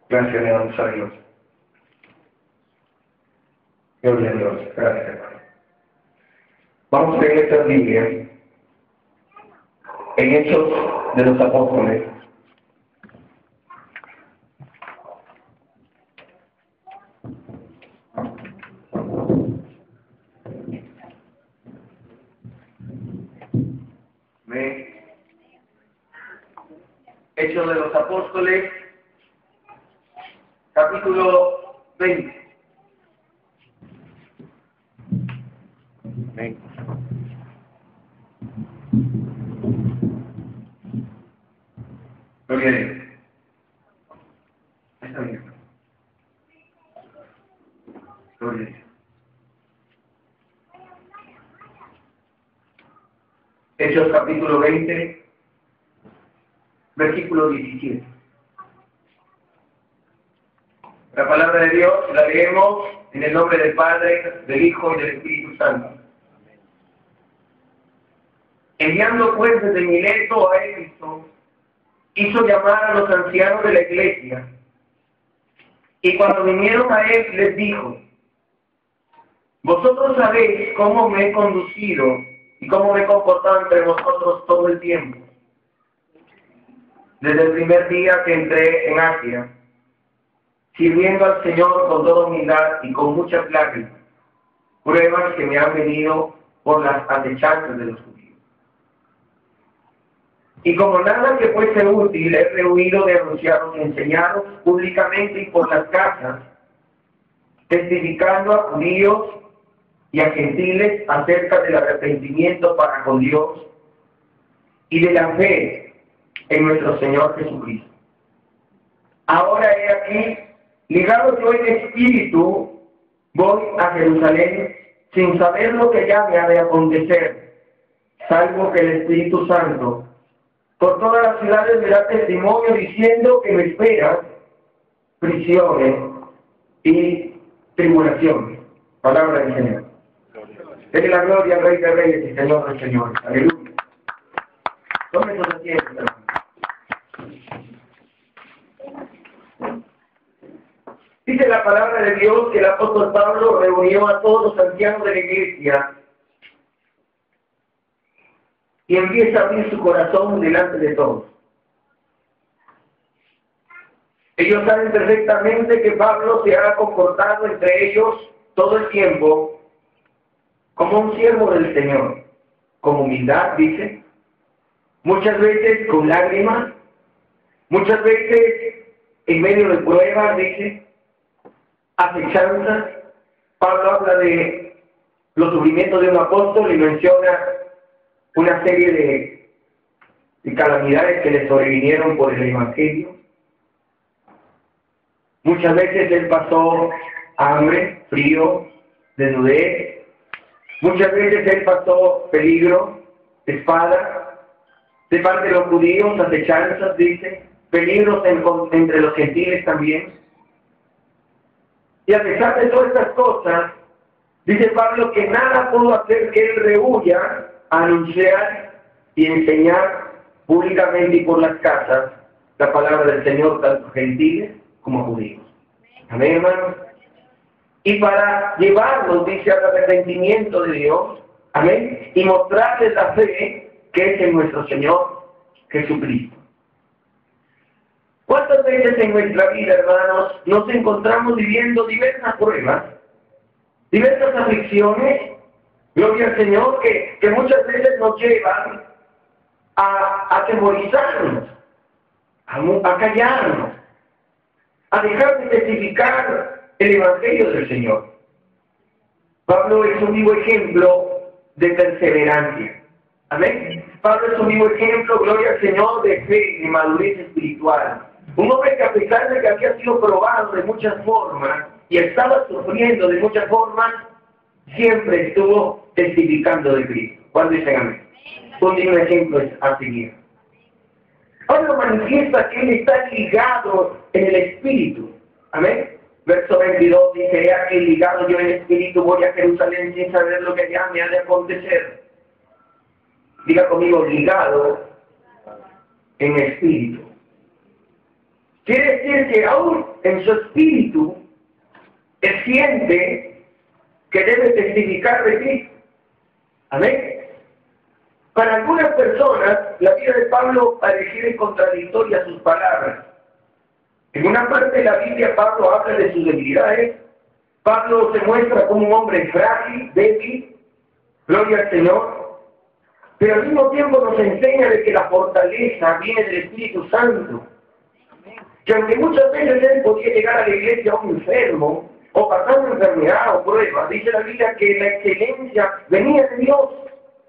Gracias le damos a Dios. Gloria a Dios. Gracias, hermano. Vamos a leer esta Biblia en Hechos de los Apóstoles. Hechos de los Apóstoles, capítulo 20. Amén. Gloria a Dios. Está bien. Gloria a Dios. Hechos capítulo 20, versículo 17. La palabra de Dios la leemos en el nombre del Padre, del Hijo y del Espíritu Santo. Enviando pues desde Mileto a Éfeso, hizo llamar a los ancianos de la iglesia, y cuando vinieron a él les dijo: vosotros sabéis cómo me he conducido y cómo me he comportado entre vosotros todo el tiempo, desde el primer día que entré en Asia, sirviendo al Señor con toda humildad y con muchas lágrimas, pruebas que me han venido por las acechanzas de los judíos. Y como nada que fuese útil, he rehuido de anunciaros y enseñaros públicamente y por las casas, testificando a judíos y a gentiles acerca del arrepentimiento para con Dios y de la fe en nuestro Señor Jesucristo. Ahora he aquí, ligado yo en espíritu, voy a Jerusalén sin saber lo que ya me ha de acontecer, salvo que el Espíritu Santo por todas las ciudades me da testimonio diciendo que me esperan prisiones y tribulaciones. Palabra del Señor. Denle la gloria al Rey de Reyes y Señor de Señores. Aleluya. Tomen sus asientos, hermanos. Dice la palabra de Dios que el apóstol Pablo reunió a todos los ancianos de la iglesia y empieza a abrir su corazón delante de todos. Ellos saben perfectamente que Pablo se ha comportado entre ellos todo el tiempo como un siervo del Señor, con humildad, dice, muchas veces con lágrimas, muchas veces en medio de pruebas, dice, acechanzas. Pablo habla de los sufrimientos de un apóstol y menciona una serie de calamidades que le sobrevinieron por el Evangelio. Muchas veces él pasó hambre, frío, desnudez. Muchas veces él pasó peligro, espada, de parte de los judíos, acechanzas, dice, peligros entre los gentiles también. Y a pesar de todas estas cosas, dice Pablo que nada pudo hacer que él rehuya a anunciar y enseñar públicamente y por las casas la palabra del Señor, tanto gentiles como judíos. Amén, hermanos. Y para llevarlos, dice, al arrepentimiento de Dios, amén, y mostrarles la fe que es en nuestro Señor Jesucristo. ¿Cuántas veces en nuestra vida, hermanos, nos encontramos viviendo diversas pruebas, diversas aflicciones? Gloria al Señor, que muchas veces nos llevan a atemorizarnos, a callarnos, a dejar de testificar el Evangelio del Señor. Pablo es un vivo ejemplo de perseverancia. Amén. Pablo es un vivo ejemplo, gloria al Señor, de fe y de madurez espiritual. Un hombre que a pesar de que había sido probado de muchas formas y estaba sufriendo de muchas formas, siempre estuvo testificando de Cristo. ¿Cuándo dicen amén? Un digno ejemplo es a seguir. Ahora manifiesta que él está ligado en el Espíritu. Amén. Verso 22 dice: he aquí ligado yo en el Espíritu, voy a Jerusalén sin saber lo que ya me ha de acontecer. Diga conmigo, ligado en el Espíritu. Quiere decir que aún en su espíritu, él siente que debe testificar de Cristo. Amén. Para algunas personas, la vida de Pablo pareciera contradictoria a sus palabras. En una parte de la Biblia, Pablo habla de sus debilidades. Pablo se muestra como un hombre frágil, débil, gloria al Señor. Pero al mismo tiempo nos enseña de que la fortaleza viene del Espíritu Santo. Que aunque muchas veces él podía llegar a la iglesia a un enfermo, o pasando enfermedad o pruebas, dice la Biblia que la excelencia venía de Dios.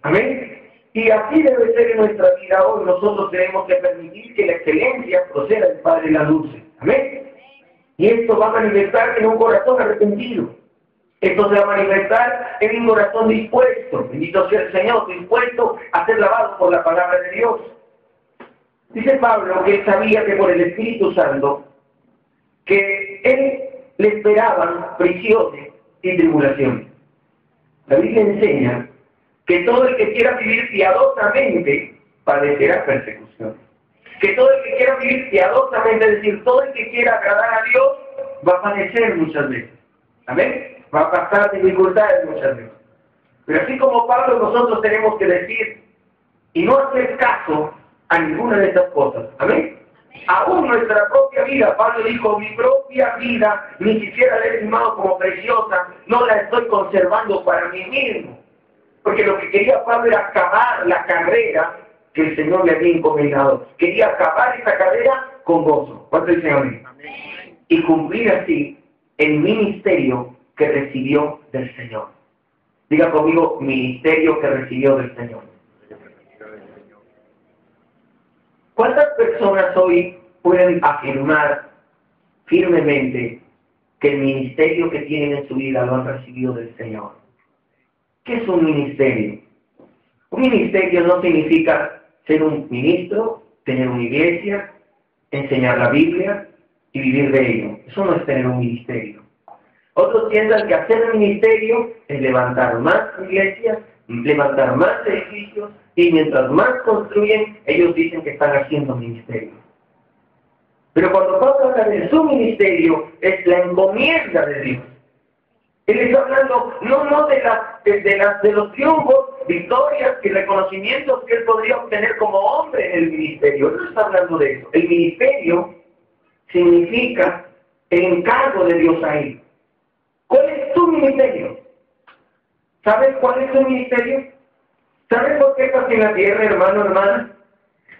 Amén. Y así debe ser en nuestra vida hoy. Nosotros tenemos que permitir que la excelencia proceda del Padre de la luz. Amén. Y esto va a manifestar en un corazón arrepentido. Esto se va a manifestar en un corazón dispuesto. Bendito sea el Señor, dispuesto a ser lavado por la palabra de Dios. Dice Pablo que él sabía que por el Espíritu Santo, que él le esperaban prisiones y tribulaciones. La Biblia enseña que todo el que quiera vivir piadosamente padecerá persecución. Que todo el que quiera vivir piadosamente, es decir, todo el que quiera agradar a Dios, va a padecer muchas veces. Amén. Va a pasar dificultades muchas veces. Pero así como Pablo, nosotros tenemos que decir y no hacer caso a ninguna de estas cosas. Amén. Aún nuestra propia vida, Pablo dijo, mi propia vida ni siquiera la he estimado como preciosa, no la estoy conservando para mí mismo. Porque lo que quería Pablo era acabar la carrera que el Señor le había encomendado. Quería acabar esa carrera con gozo. ¿Cuánto dice amén? Amén? Y cumplir así el ministerio que recibió del Señor. Diga conmigo, ministerio que recibió del Señor. ¿Cuántas personas hoy pueden afirmar firmemente que el ministerio que tienen en su vida lo han recibido del Señor? ¿Qué es un ministerio? Un ministerio no significa ser un ministro, tener una iglesia, enseñar la Biblia y vivir de ello. Eso no es tener un ministerio. Otros piensan que hacer un ministerio es levantar más iglesias, levantar más edificios, y mientras más construyen, ellos dicen que están haciendo ministerio. Pero cuando Pablo habla de su ministerio, es la encomienda de Dios. Él está hablando no de los triunfos, victorias y reconocimientos que él podría obtener como hombre en el ministerio. Él no está hablando de eso. El ministerio significa el encargo de Dios a él. ¿Cuál es tu ministerio? ¿Sabes cuál es tu ministerio? ¿Sabes por qué estás en la tierra, hermano, hermana?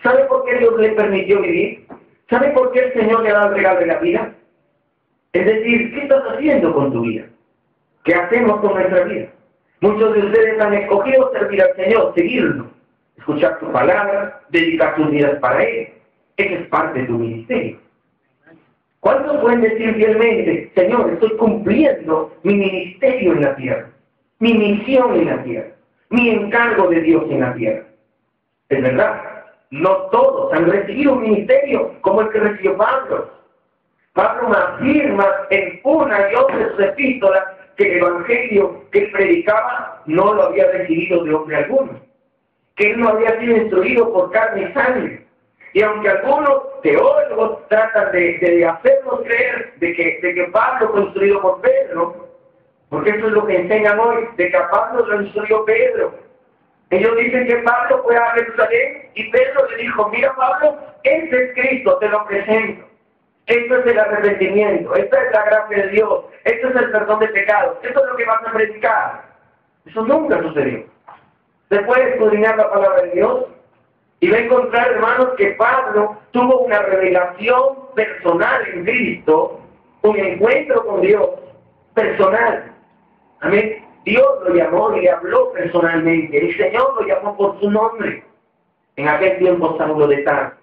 ¿Sabes por qué Dios le permitió vivir? ¿Sabes por qué el Señor le ha dado el regalo de la vida? Es decir, ¿qué estás haciendo con tu vida? ¿Qué hacemos con nuestra vida? Muchos de ustedes han escogido servir al Señor, seguirlo, escuchar su palabra, dedicar sus vidas para Él. Eso es parte de tu ministerio. ¿Cuántos pueden decir fielmente, Señor, estoy cumpliendo mi ministerio en la tierra, mi misión en la tierra, mi encargo de Dios en la tierra? Es verdad, no todos han recibido un ministerio como el que recibió Pablo. Pablo afirma en una y otra de sus epístolas que el evangelio que él predicaba no lo había recibido de hombre alguno, que él no había sido instruido por carne y sangre. Y aunque algunos teólogos tratan de hacernos creer de que Pablo fue instruido por Pedro, porque eso es lo que enseñan hoy, de que a Pablo lo instruyó Pedro. Ellos dicen que Pablo fue a Jerusalén y Pedro le dijo, mira Pablo, este es Cristo, te lo presento. Esto es el arrepentimiento, esta es la gracia de Dios, esto es el perdón de pecados, esto es lo que vas a predicar. Eso nunca sucedió. Se puede escudriñar la palabra de Dios y va a encontrar, hermanos, que Pablo tuvo una revelación personal en Cristo, un encuentro con Dios personal. Amén. Dios lo llamó y le habló personalmente. El Señor lo llamó por su nombre. En aquel tiempo Saulo de Tarso.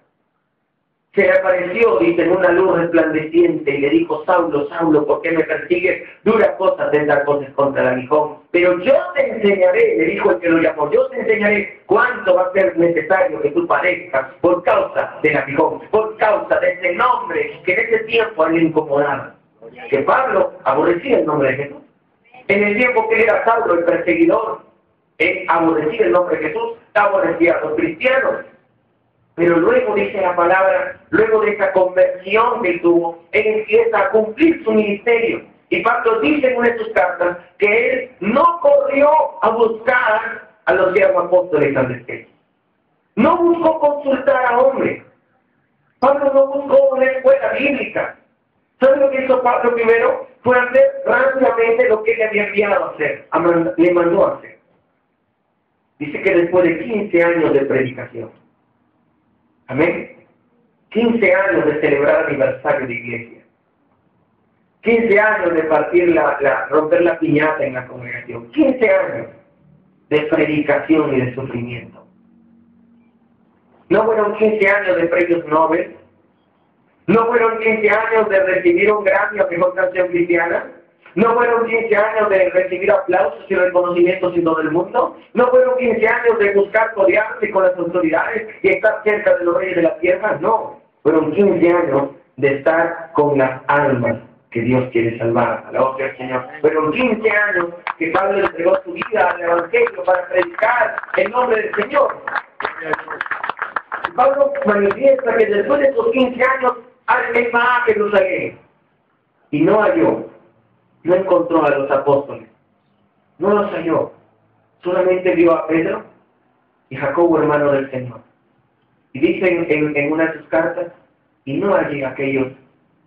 Se le apareció, dice, en una luz resplandeciente y le dijo, Saulo, Saulo, ¿por qué me persigues? Duras cosas tendrás voces contra el aguijón. Pero yo te enseñaré, le dijo el que lo llamó, yo te enseñaré cuánto va a ser necesario que tú padezcas por causa del aguijón, por causa de ese nombre que en ese tiempo a él le incomodaba. Que Pablo aborrecía el nombre de Jesús. En el tiempo que era Saulo, el perseguidor, él aborrecía el nombre de Jesús, aborrecía a los cristianos. Pero luego, dice la palabra, luego de esa conversión que tuvo, él empieza a cumplir su ministerio. Y Pablo dice en una de sus cartas que él no corrió a buscar a los 10 apóstoles antes que él. No buscó consultar a hombres. Pablo no buscó una escuela bíblica. ¿Sabe lo que hizo Pablo primero? Fue hacer rápidamente lo que él le había enviado a hacer, le mandó a hacer. Dice que después de 15 años de predicación, amén, 15 años de celebrar aniversario de iglesia, 15 años de partir romper la piñata en la congregación, 15 años de predicación y de sufrimiento. No fueron 15 años de premios Nobel, no fueron 15 años de recibir un Grammy a mejor canción cristiana, no fueron 15 años de recibir aplausos y reconocimientos en todo el mundo, no fueron 15 años de buscar codearse con las autoridades y estar cerca de los reyes de la tierra, no, fueron 15 años de estar con las almas que Dios quiere salvar. Alabado sea el Señor. Fueron 15 años que Pablo le entregó su vida al Evangelio para predicar el nombre del Señor. Pablo manifiesta que después de esos 15 años él va a Jerusalén y no halló, no encontró a los apóstoles, no los halló, solamente vio a Pedro y Jacobo, hermano del Señor. Y dice en una de sus cartas, y no hallé a aquellos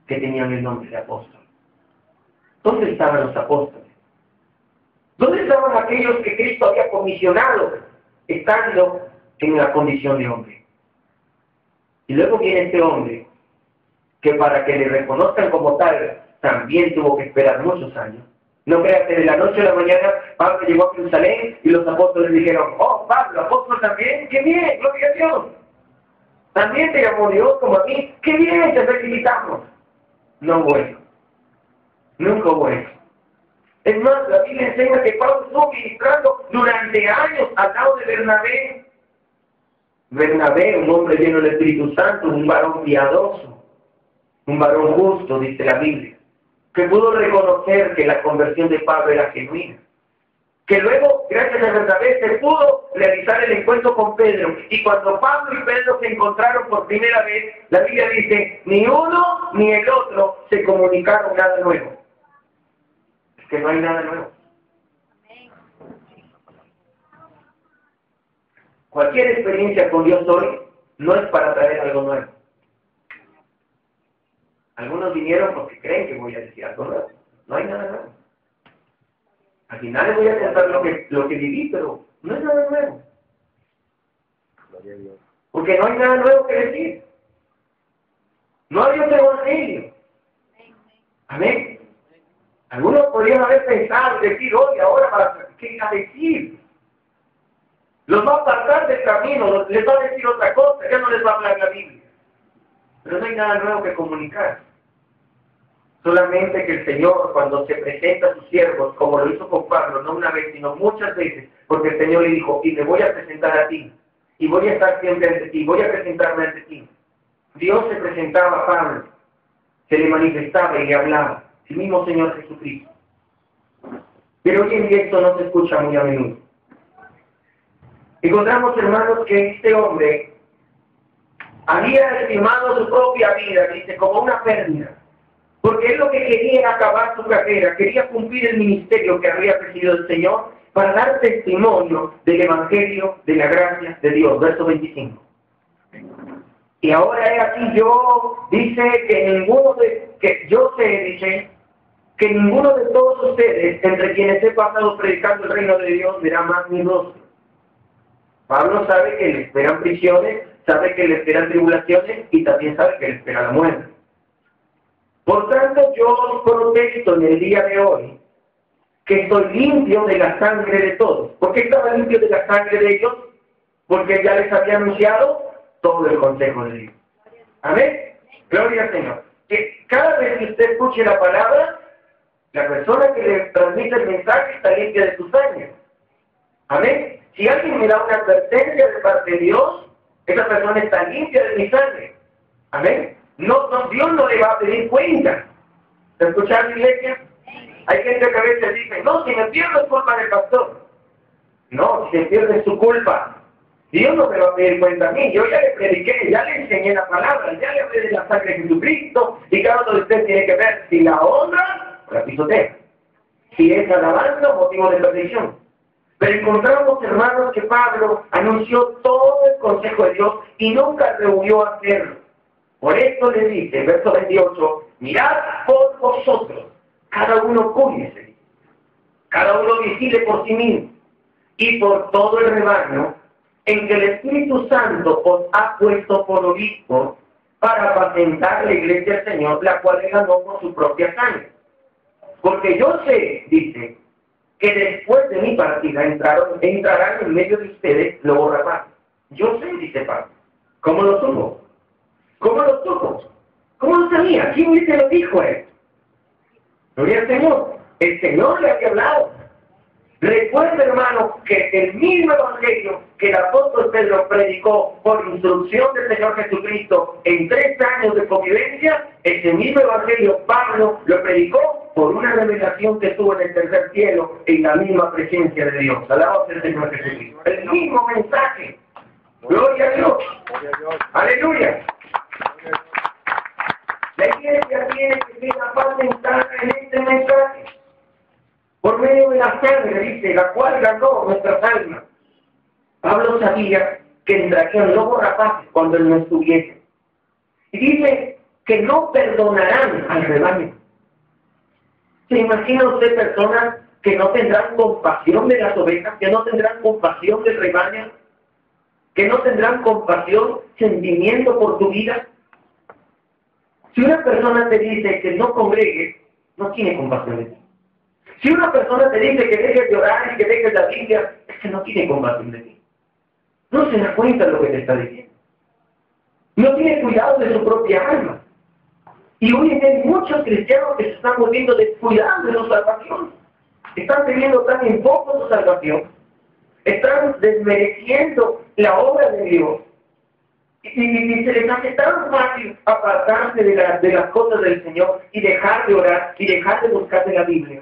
que tenían el nombre de apóstol. ¿Dónde estaban los apóstoles? ¿Dónde estaban aquellos que Cristo había comisionado estando en la condición de hombre? Y luego viene este hombre que para que le reconozcan como tal también tuvo que esperar muchos años. No creas que de la noche a la mañana Pablo llegó a Jerusalén y los apóstoles dijeron, oh Pablo, apóstol también, qué bien, gloria a Dios. También te llamó Dios como a mí, qué bien, te felicitamos. No hubo eso. Nunca hubo eso. Es más, la Biblia enseña que Pablo estuvo ministrando durante años al lado de Bernabé. Bernabé, un hombre lleno del Espíritu Santo, un varón piadoso, un varón justo, dice la Biblia, que pudo reconocer que la conversión de Pablo era genuina. Que luego, gracias a Bernabé, se pudo realizar el encuentro con Pedro. Y cuando Pablo y Pedro se encontraron por primera vez, la Biblia dice, ni uno ni el otro se comunicaron nada nuevo. Es que no hay nada nuevo. Cualquier experiencia con Dios hoy no es para traer algo nuevo. Algunos vinieron porque creen que voy a decir algo nuevo. No hay nada nuevo. Al final les voy a contar lo que viví, pero no es nada nuevo. Porque no hay nada nuevo que decir. No hay otro evangelio. Amén. Algunos podrían haber pensado, decir, oye, ahora para qué ir a decir. Los va a apartar del camino, les va a decir otra cosa, ya no les va a hablar la Biblia. Pero no hay nada nuevo que comunicar. Solamente que el Señor, cuando se presenta a sus siervos, como lo hizo con Pablo, no una vez, sino muchas veces, porque el Señor le dijo, y me voy a presentar a ti, y voy a estar siempre ante ti, voy a presentarme ante ti. Dios se presentaba a Pablo, se le manifestaba y le hablaba, el mismo Señor Jesucristo. Pero hoy en día esto no se escucha muy a menudo. Encontramos, hermanos, que este hombre había estimado su propia vida, dice, como una pérdida. Porque él lo que quería era acabar su carrera, quería cumplir el ministerio que había recibido el Señor para dar testimonio del Evangelio de la gracia de Dios. Verso 25. Y ahora he aquí dice que ninguno de todos ustedes, entre quienes he pasado predicando el reino de Dios, verá más mi rostro. Pablo sabe que le esperan prisiones, sabe que le esperan tribulaciones y también sabe que le espera la muerte. Por tanto, yo os protesto en el día de hoy que estoy limpio de la sangre de todos. ¿Por qué estaba limpio de la sangre de ellos? Porque ya les había anunciado todo el consejo de Dios. Amén. Gloria al Señor. Que cada vez que usted escuche la palabra, la persona que le transmite el mensaje está limpia de su sangre. Amén. Si alguien me da una advertencia de parte de Dios, esa persona está limpia de mi sangre. Amén. Dios no le va a pedir cuenta. ¿Escuchar, iglesia? Hay gente que a veces dice, no, si me pierdo es culpa del pastor. No, si se pierde es su culpa. Dios no me va a pedir cuenta a mí. Yo ya le prediqué, ya le enseñé la palabra, ya le hablé de la sangre de Jesucristo, y cada uno de ustedes tiene que ver si la honra o la pisotea. Si es alabanza o motivo de perdición. Pero encontramos, hermanos, que Pablo anunció todo el consejo de Dios y nunca rehuyó a hacerlo. Por esto le dice, verso 28, mirad por vosotros, cada uno cuídese, cada uno vigile por sí mismo, y por todo el rebaño, en que el Espíritu Santo os ha puesto por obispo para apacentar la iglesia del Señor, la cual él ganó por su propia sangre. Porque yo sé, dice, que después de mi partida entrarán en medio de ustedes lobos rapaces. Yo sé, dice Pablo. ¿Cómo lo supo? ¿Cómo lo supo? ¿Cómo lo sabía? ¿Quién se lo dijo a él? Gloria al Señor. El Señor le había hablado. Recuerda, hermano, que el mismo evangelio que el apóstol Pedro predicó por instrucción del Señor Jesucristo en 3 años de convivencia, ese mismo evangelio Pablo lo predicó por una revelación que tuvo en el tercer cielo en la misma presencia de Dios. Alabado sea el Señor Jesucristo. El mismo mensaje. Gloria a Dios. Aleluya. La iglesia tiene que ser capaz de entrar en este mensaje. Por medio de la sangre, dice, la cual ganó nuestras almas. Pablo sabía que entrarían lobos rapaces cuando él no estuviese. Y dice que no perdonarán al rebaño. ¿Se imagina usted personas que no tendrán compasión de las ovejas, que no tendrán compasión del rebaño, que no tendrán compasión, sentimiento por tu vida? Si una persona te dice que no congregues, no tiene compasión de ti. Si una persona te dice que dejes de orar y que dejes la Biblia, es que no tiene compasión de ti. No se da cuenta de lo que te está diciendo. No tiene cuidado de su propia alma. Y hoy en día hay muchos cristianos que se están volviendo descuidados de su salvación. Están teniendo tan en poco su salvación. Están desmereciendo la obra de Dios. Y se les hace tan fácil apartarse de las cosas del Señor y dejar de orar y dejar de buscar de la Biblia.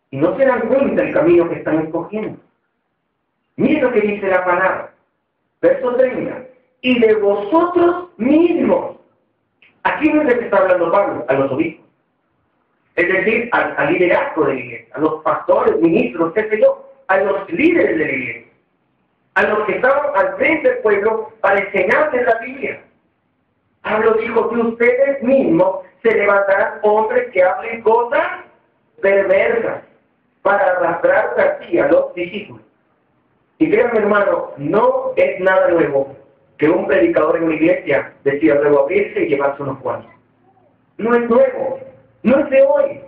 Y no se dan cuenta del camino que están escogiendo. Miren lo que dice la palabra. Verso 30. Y de vosotros mismos. Aquí no es de que está hablando Pablo, a los obispos. Es decir, al liderazgo de la iglesia, a los pastores, ministros, qué sé yo, a los líderes de la iglesia, a los que estaban al frente del pueblo para enseñarles la Biblia. Pablo dijo que ustedes mismos se levantarán hombres que hablen cosas perversas para arrastrar así a los discípulos. Y créanme, hermano, no es nada nuevo que un predicador en la iglesia decida luego abrirse y llevarse unos cuantos. No es nuevo, no es de hoy.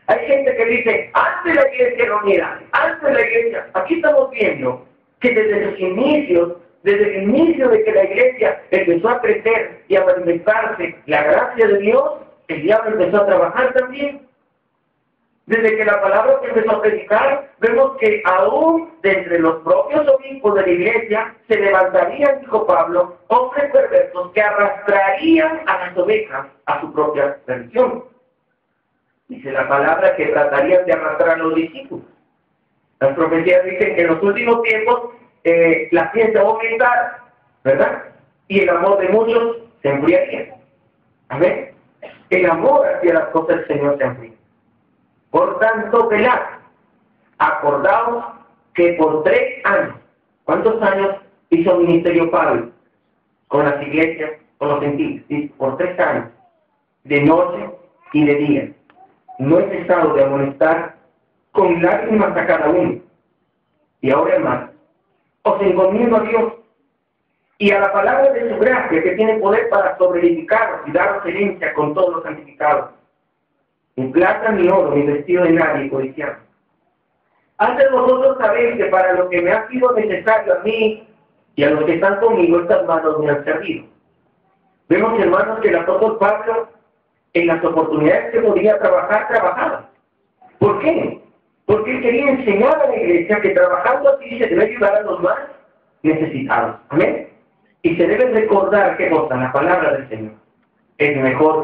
Hay gente que dice, antes la iglesia era unida, antes la iglesia. Aquí estamos viendo que desde los inicios, desde el inicio de que la iglesia empezó a crecer y a manifestarse la gracia de Dios, el diablo empezó a trabajar también. Desde que la palabra se empezó a predicar, vemos que aún de entre los propios obispos de la iglesia se levantarían, dijo Pablo, hombres perversos que arrastrarían a las ovejas a su propia perdición. Dice la palabra que tratarían de arrastrar a los discípulos. Las profecías dicen que en los últimos tiempos la ciencia va a aumentar, ¿verdad? Y el amor de muchos se enfriaría. Amén. El amor hacia las cosas del Señor se enfría. Por tanto, velad, acordaos que por 3 años, ¿cuántos años hizo ministerio Pablo? Con las iglesias, con los gentiles, ¿sí? Por 3 años, de noche y de día. No he cesado de amonestar con lágrimas a cada uno. Y ahora, hermano, os encomiendo a Dios y a la palabra de su gracia, que tiene poder para sobreedificaros y daros herencia con todos los santificados. Ni plata ni oro, ni vestido de nadie codiciado. Antes vosotros sabéis que para lo que me ha sido necesario a mí y a los que están conmigo, estas manos me han servido. Vemos, hermanos, que el apóstol Pablo, en las oportunidades que podía trabajar, trabajaba. ¿Por qué? Porque él quería enseñar a la iglesia que trabajando así se debe ayudar a los más necesitados. Amén. Y se debe recordar qué cosa, la palabra del Señor. Es mejor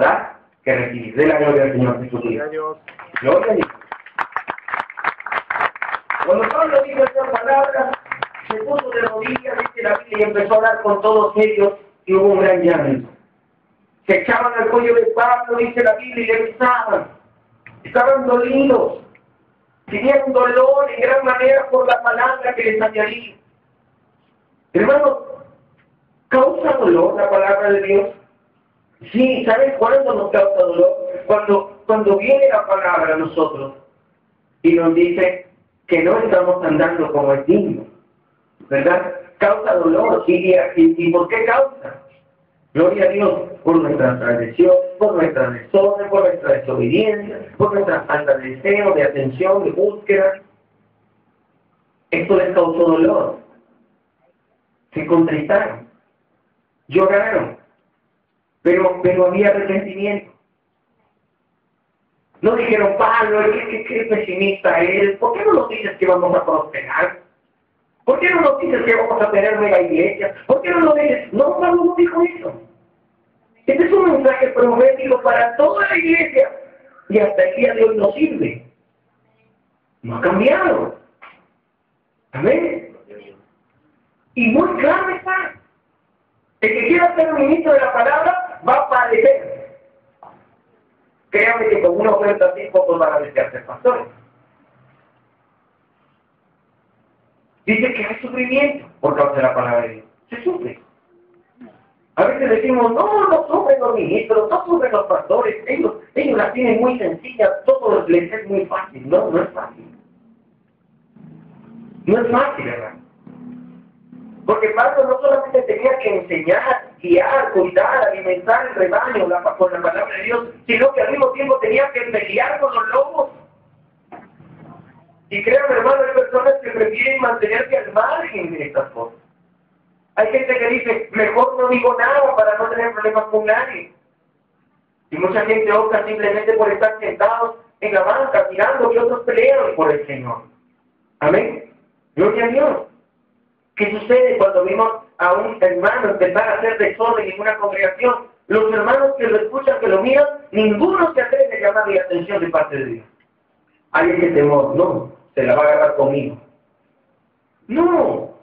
dar que recibir. De la gloria del Señor Jesucristo. Gloria a Dios. Cuando Pablo dijo estas palabras, se puso de rodillas, dice la Biblia, y empezó a hablar con todos ellos, y hubo un gran llanto. Se echaban al cuello de Pablo, dice la Biblia, y le besaban. Estaban dolidos. Tenían dolor en gran manera por la palabra que les añadí. Hermano, ¿causa dolor la palabra de Dios? Sí, ¿sabes cuándo nos causa dolor? Cuando viene la palabra a nosotros y nos dice que no estamos andando como es digno, ¿verdad? Causa dolor. ¿Y por qué causa? Gloria a Dios por nuestra transgresión, por nuestra desorden, por nuestra desobediencia, por nuestra falta de deseo, de atención, de búsqueda. Esto les causó dolor. Se contristaron, lloraron, pero había arrepentimiento. No dijeron, Pablo, qué pesimista eres, ¿por qué no nos dices que vamos a prosperar? ¿Por qué no nos dices que vamos a tener mega iglesia? ¿Por qué no nos dices? No, Pablo no dijo eso. Este es un mensaje profético para toda la iglesia y hasta el día de hoy nos sirve. No ha cambiado. Amén. Y muy claro está. El que quiera ser un ministro de la palabra va a padecer. Créame que con una oferta así pocos van a desear ser pastores. Dice que hay sufrimiento por causa de la palabra de Dios. Se sufre. A veces decimos, no sufren los ministros, no sufren los pastores, ellos las tienen muy sencillas, todo les es muy fácil. No es fácil. No es fácil, ¿verdad? Porque Pablo no solamente tenía que enseñar, guiar, cuidar, alimentar el rebaño con la palabra de Dios, sino que al mismo tiempo tenía que pelear con los lobos. Y créanme, hermano, hay personas que prefieren mantenerse al margen de estas cosas. Hay gente que dice, mejor no digo nada para no tener problemas con nadie. Y mucha gente opta simplemente por estar sentados en la banca, mirando que otros pelean por el Señor. Amén. Gloria a Dios. ¿Qué sucede cuando vimos a un hermano empezar a hacer desorden en una congregación? Los hermanos que lo escuchan, que lo miran, ninguno se atreve a llamarle la atención de parte de Dios. Hay ese temor, no, se la va a agarrar conmigo. No,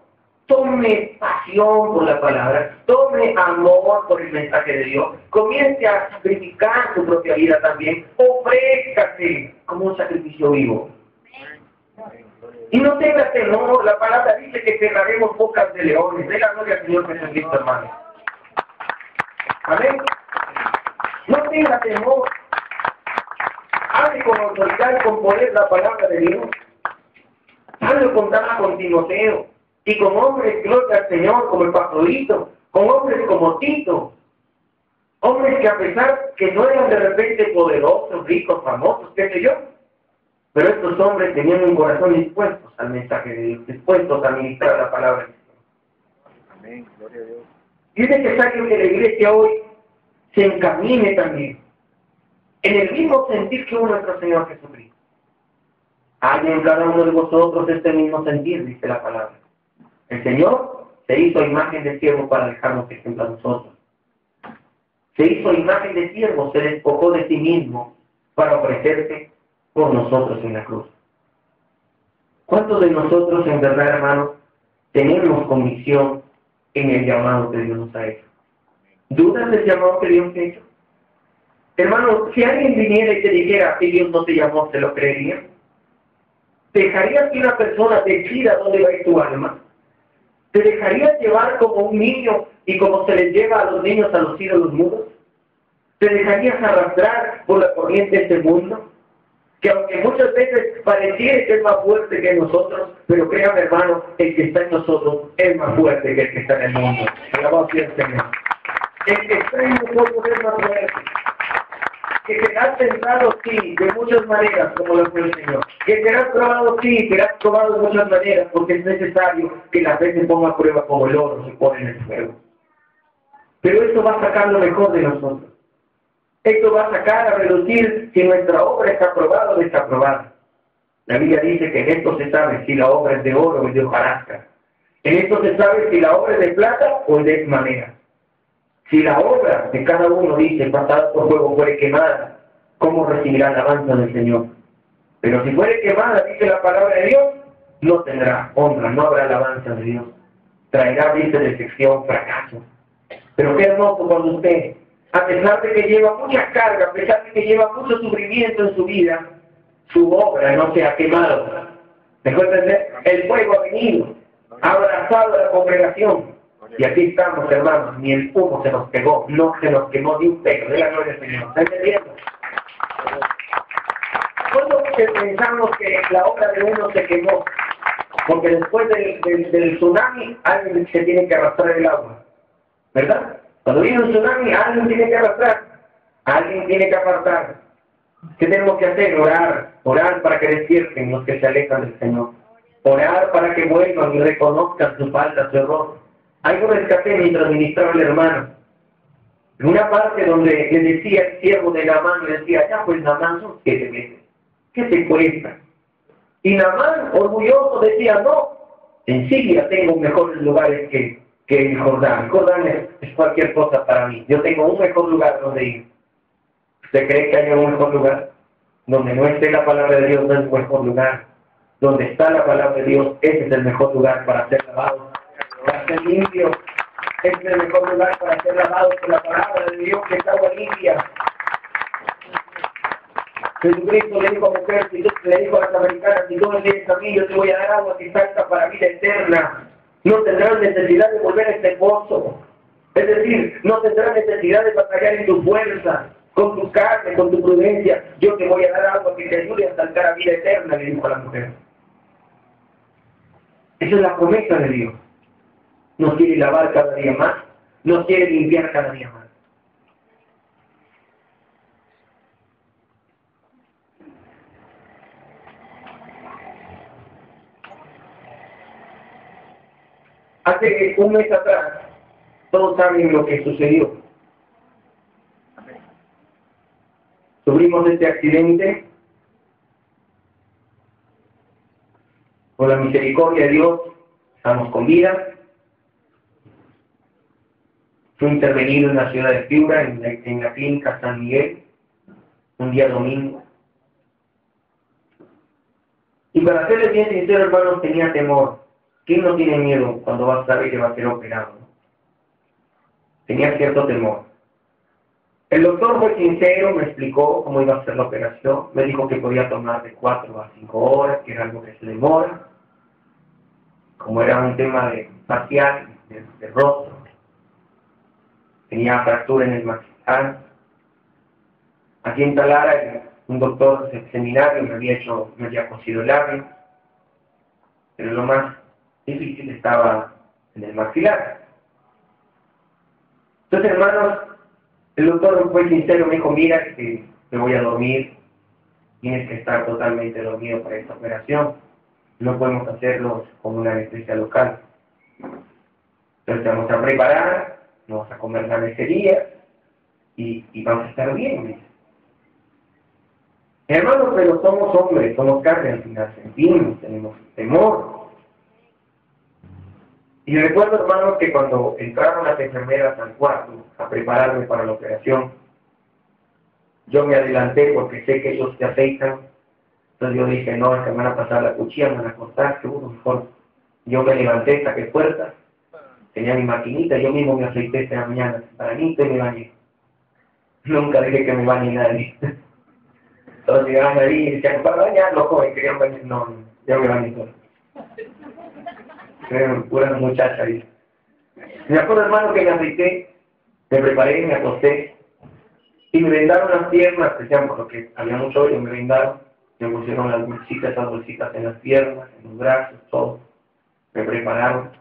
tome pasión por la palabra, tome amor por el mensaje de Dios, comience a sacrificar su propia vida también, ofrézcase como un sacrificio vivo. Y no tenga temor, la palabra dice que cerraremos bocas de leones. De la gloria al Señor Jesucristo, hermano. Amén. No tenga temor. Hable con autoridad y con poder la palabra de Dios. Hable con Timoteo. Y con hombres, gloria al Señor, como el pastorito. Con hombres como Tito. Hombres que a pesar que no eran de repente poderosos, ricos, famosos, qué sé yo. Pero estos hombres tenían un corazón dispuestos al mensaje de Dios, dispuestos a ministrar la palabra de Dios. Amén, gloria a Dios. Y es necesario que la iglesia hoy se encamine también en el mismo sentir que hubo nuestro Señor Jesucristo. Hay en cada uno de vosotros este mismo sentir, dice la palabra. El Señor se hizo imagen de siervo para dejarnos ejemplo a nosotros. Se hizo imagen de siervo, se despojó de sí mismo para ofrecerse por nosotros en la cruz. ¿Cuántos de nosotros, en verdad, hermanos, tenemos convicción en el llamado que Dios nos ha hecho? ¿Dudas del llamado que Dios nos ha hecho? Hermano, si alguien viniera y te dijera que Dios no te llamó, ¿te lo creerías? ¿Dejarías que una persona decida dónde va a ir tu alma? ¿Te dejarías llevar como un niño y como se les lleva a los niños a los ídolos mudos? ¿Te dejarías arrastrar por la corriente de este mundo? Que aunque muchas veces pareciera que es más fuerte que nosotros, pero créame, hermano, el que está en nosotros es más fuerte que el que está en el mundo. Alabado sea el Señor. El que está en nosotros es más fuerte. Que serás tentado, sí, de muchas maneras, como lo fue el Señor. Que serás probado, sí, serás probado de muchas maneras, porque es necesario que la fe se ponga a prueba como el oro se pone en el fuego. Pero esto va a sacar lo mejor de nosotros. Esto va a sacar a reducir si nuestra obra está aprobada o desaprobada. La Biblia dice que en esto se sabe si la obra es de oro o es de hojarasca. En esto se sabe si la obra es de plata o es de madera. Si la obra de cada uno dice pasada por fuego fuere quemada, ¿cómo recibirá la alabanza del Señor? Pero si fuere quemada, dice la palabra de Dios, no tendrá honra, no habrá alabanza de Dios. Traerá, dice, decepción, fracaso. Pero qué hermoso cuando usted, a pesar de que lleva mucha carga, a pesar de que lleva mucho sufrimiento en su vida, su obra no se ha quemado. ¿Me puede entender? El fuego ha venido, ha abrazado a la congregación. Y aquí estamos, hermanos, ni el humo se nos pegó, no se nos quemó ni un pelo, de la gloria del Señor. ¿Está entendiendo? ¿Cuándo pensamos que la obra de uno se quemó? Porque después del tsunami, alguien se tiene que arrastrar el agua. ¿Verdad? Cuando viene un tsunami, alguien tiene que arrastrar, alguien tiene que apartar. ¿Qué tenemos que hacer? Orar. Orar para que despierten los que se alejan del Señor. Orar para que vuelvan y reconozcan su falta, su error. Hay un rescate mientras ministraba el hermano. En una parte donde le decía el siervo de Naamán, le decía, ya pues Naamán son 7 meses. ¿Qué te cuesta? Y Naamán, orgulloso, decía, no, en Siria tengo mejores lugares que el Jordán. El Jordán es cualquier cosa para mí. Yo tengo un mejor lugar donde ir. ¿Usted cree que hay un mejor lugar? Donde no esté la palabra de Dios no es un mejor lugar. Donde está la palabra de Dios, ese es el mejor lugar para ser lavado, para ser limpio. Ese es el mejor lugar para ser lavado por la palabra de Dios, que es agua limpia. Jesucristo le dijo a mujer, le dijo a las americanas, si tú me vienes a mí, yo te voy a dar agua que salta para vida eterna. No tendrás necesidad de volver a este pozo. Es decir, no tendrás necesidad de batallar en tu fuerza, con tu carne, con tu prudencia. Yo te voy a dar agua que te ayude a saltar a vida eterna, le dijo a la mujer. Esa es la promesa de Dios. Nos quiere lavar cada día más, nos quiere limpiar cada día más. Hace un mes atrás, todos saben lo que sucedió. Sufrimos este accidente. Por la misericordia de Dios, estamos con vida. Fui intervenido en la ciudad de Piura, en la clínica San Miguel, un día domingo. Y para serles bien sincero, hermanos, tenía temor. ¿Quién no tiene miedo cuando va a saber que va a ser operado? Tenía cierto temor. El doctor fue sincero, me explicó cómo iba a ser la operación. Me dijo que podía tomar de 4 a 5 horas, que era algo que se demora. Como era un tema facial, de rostro. Tenía fractura en el maxilar. Aquí en Talara, un doctor del seminario me había cosido el labio. Pero lo más difícil estaba en el maxilar. Entonces, hermanos, el doctor fue sincero, me dijo, mira, que me voy a dormir, tienes que estar totalmente dormido para esta operación, no podemos hacerlo con una anestesia local. Entonces vamos a preparar, vamos a comer la becería y vamos a estar bien. Hermanos, pero somos hombres, somos carne al final, sentimos, tenemos temor. Y recuerdo, hermanos, que cuando entraron las enfermeras al cuarto a prepararme para la operación, yo me adelanté porque sé que ellos se aceitan. Entonces yo dije, no, es que me van a pasar la cuchilla, me van a cortar, seguro, mejor. Yo me levanté, saqué fuerzas, tenía mi maquinita, yo mismo me aceité esta mañana, tempranito y me bañé. Nunca dejé que me bañe nadie. Entonces llegaban ahí y decían, para bañarlo, joven, querían bañar. No, yo me bañé solo. Puras muchachas ahí. Me acuerdo, hermano, que me aceité, me preparé, me acosté y me vendaron las piernas, decían, por lo que había mucho hoyo, me vendaron, me pusieron las bolsitas, esas bolsitas en las piernas, en los brazos, todo. Me prepararon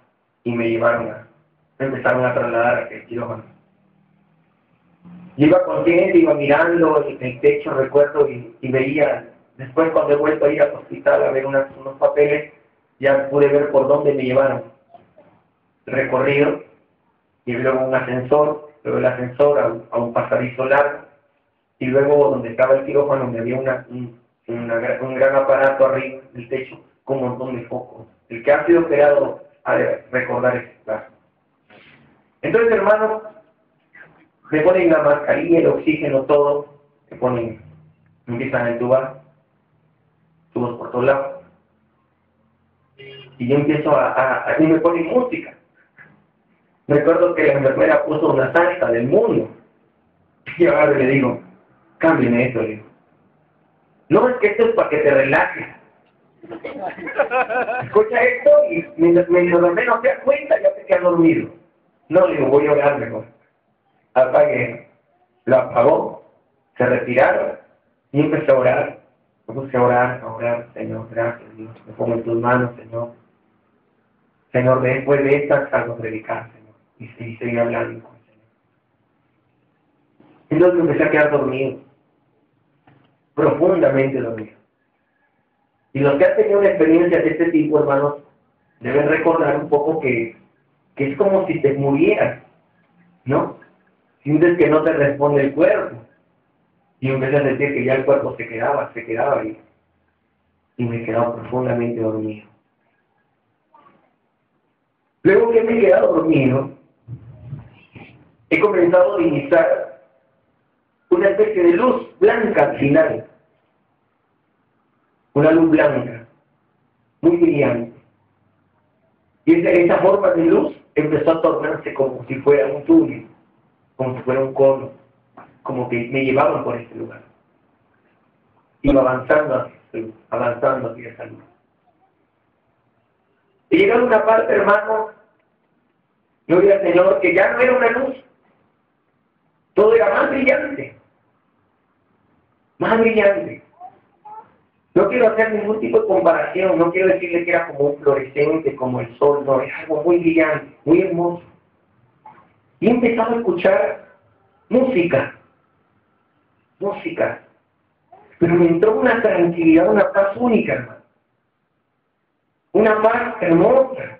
y me llevaron me empezaron a trasladar a aquel quirófano. Yo iba consciente, iba mirando el techo, recuerdo, y veía, después cuando he vuelto a ir al hospital a ver unos papeles, ya pude ver por dónde me llevaron. Recorrido, y luego un ascensor, luego el ascensor a un pasadizo largo, y luego donde estaba el quirófano, donde había un gran aparato arriba del techo, con un montón de focos. El que ha sido operado ha de recordar ese caso. Entonces, hermanos, me ponen la mascarilla, el oxígeno, todo, me empiezan a entubar, tubos por todos lados. Y yo empiezo y me ponen música. Recuerdo que la enfermera puso una salsa del mundo. Y ahora le digo, cámbiame esto, le digo. No, es que esto es para que te relajes. Escucha esto y mientras menos te das cuenta ya te quedas dormido. No, le digo, voy a orar mejor. Apagué. Lo apagó, se retiraron y empecé a orar. Me puse a orar, Señor, gracias Dios. Me pongo en tus manos, Señor. Señor, después de esta salgo a predicar, Señor. Y seguí hablando con el Señor. Entonces me empecé a quedar dormido. Profundamente dormido. Y los que han tenido una experiencia de este tipo, hermanos, deben recordar un poco que es como si te murieras, ¿no? Sientes que no te responde el cuerpo. Y empecé a sentir que ya el cuerpo se quedaba y me quedaba profundamente dormido. Luego que me he quedado dormido, he comenzado a divisar una especie de luz blanca al final. Una luz blanca, muy brillante. Y esa forma de luz empezó a tornarse como si fuera un túnel, como si fuera un cono, como que me llevaban por este lugar. Iba avanzando hacia esa luz. Y llegaba una parte, hermano, gloria al Señor, que ya no era una luz, todo era más brillante, más brillante. No quiero hacer ningún tipo de comparación, no quiero decirle que era como un fluorescente, como el sol, no, es algo muy brillante, muy hermoso. Y he empezado a escuchar música, pero me entró una tranquilidad, una paz única, hermano. Una paz hermosa.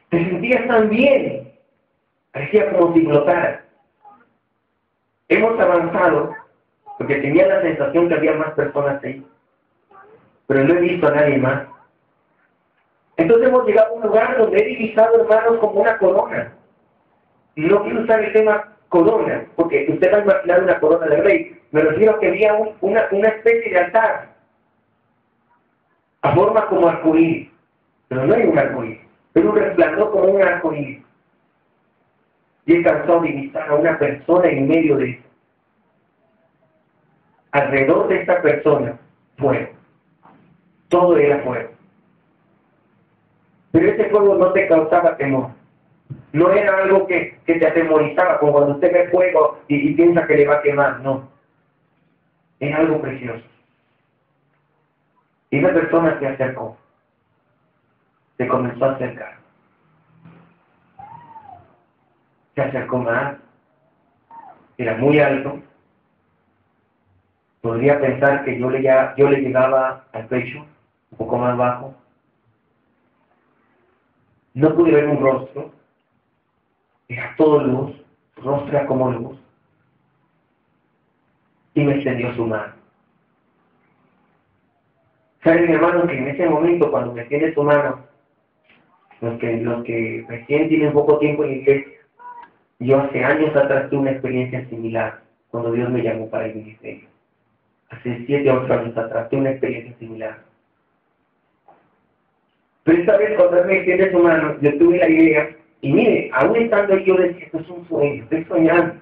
Te sentías tan bien, parecía como si flotara. Hemos avanzado, porque tenía la sensación que había más personas ahí, pero no he visto a nadie más. Entonces hemos llegado a un lugar donde he divisado, hermanos, como una corona. Y no quiero usar el tema corona, porque usted va a imaginar una corona de rey. Me refiero a que había una especie de altar, a forma como arcoíris, pero no hay un arcoíris, pero un resplandor como un arcoíris. Y he cansado de divisar a una persona en medio de eso. Alrededor de esta persona, fuego. Todo era fuego. Pero ese fuego no te causaba temor. No era algo que te atemorizaba, como cuando usted ve fuego y piensa que le va a quemar. No. Era algo precioso. Y esa persona se acercó. Se comenzó a acercar. Se acercó más. Era muy alto. Podría pensar que yo le llegaba al pecho, un poco más bajo. No pude ver un rostro. Era todo luz. Su rostro era como luz. Y me extendió su mano. ¿Saben, mi hermano, que en ese momento, cuando me extiende su mano, los que recién tienen poco tiempo en la iglesia, yo hace años atrás tuve una experiencia similar, cuando Dios me llamó para el ministerio. Hace 7 o 8 años atrás tuve una experiencia similar. Pero esta vez, cuando Él me extiende su mano, yo tuve la idea, y mire, aún estando ahí, yo decía, esto es un sueño, estoy soñando.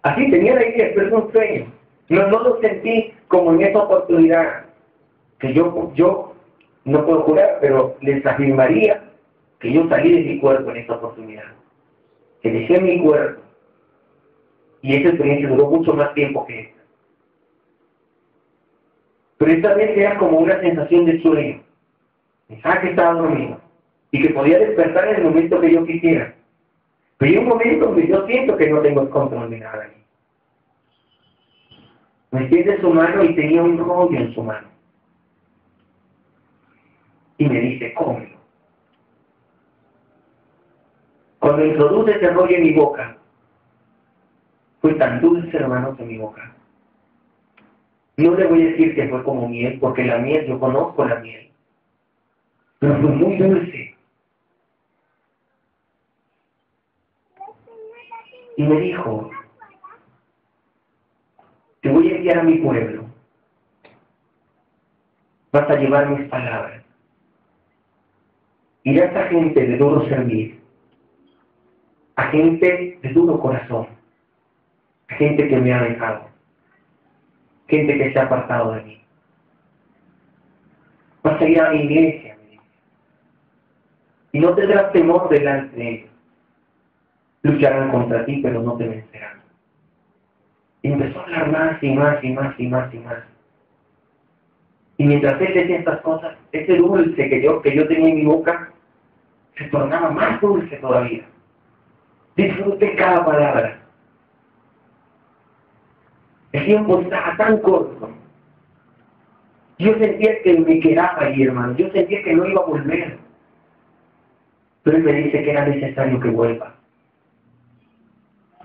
Así tenía la idea, pero es un sueño. No lo sentí como en esa oportunidad, que yo no puedo jurar, pero les afirmaría que yo salí de mi cuerpo en esta oportunidad. Que dejé mi cuerpo. Y esa experiencia duró mucho más tiempo que esta. Pero esta vez era como una sensación de sueño. Pensaba que estaba dormido. Y que podía despertar en el momento que yo quisiera. Pero hay un momento donde yo siento que no tengo el control de nada ahí. Me extiende su mano y tenía un rollo en su mano. Y me dice, cómelo. Cuando introduce ese rollo en mi boca, fue tan dulce, hermanos, en mi boca. No le voy a decir que fue como miel, porque la miel, yo conozco la miel. Pero fue muy dulce. Y me dijo, te voy a enviar a mi pueblo. Vas a llevar mis palabras. ir a esa gente de duro servir, a gente de duro corazón, a gente que me ha dejado, gente que se ha apartado de mí. Vas a ir a la iglesia, me dice, y no tendrás temor delante de ellos. Lucharán contra ti, pero no te vencerán. Y empezó a hablar más y más y más y más y más. Y mientras él decía estas cosas, ese dulce que yo tenía en mi boca se tornaba más dulce todavía. Disfruté cada palabra. El tiempo estaba tan corto. Yo sentía que me quedaba ahí, hermano. Yo sentía que no iba a volver. Pero él me dice que era necesario que vuelva.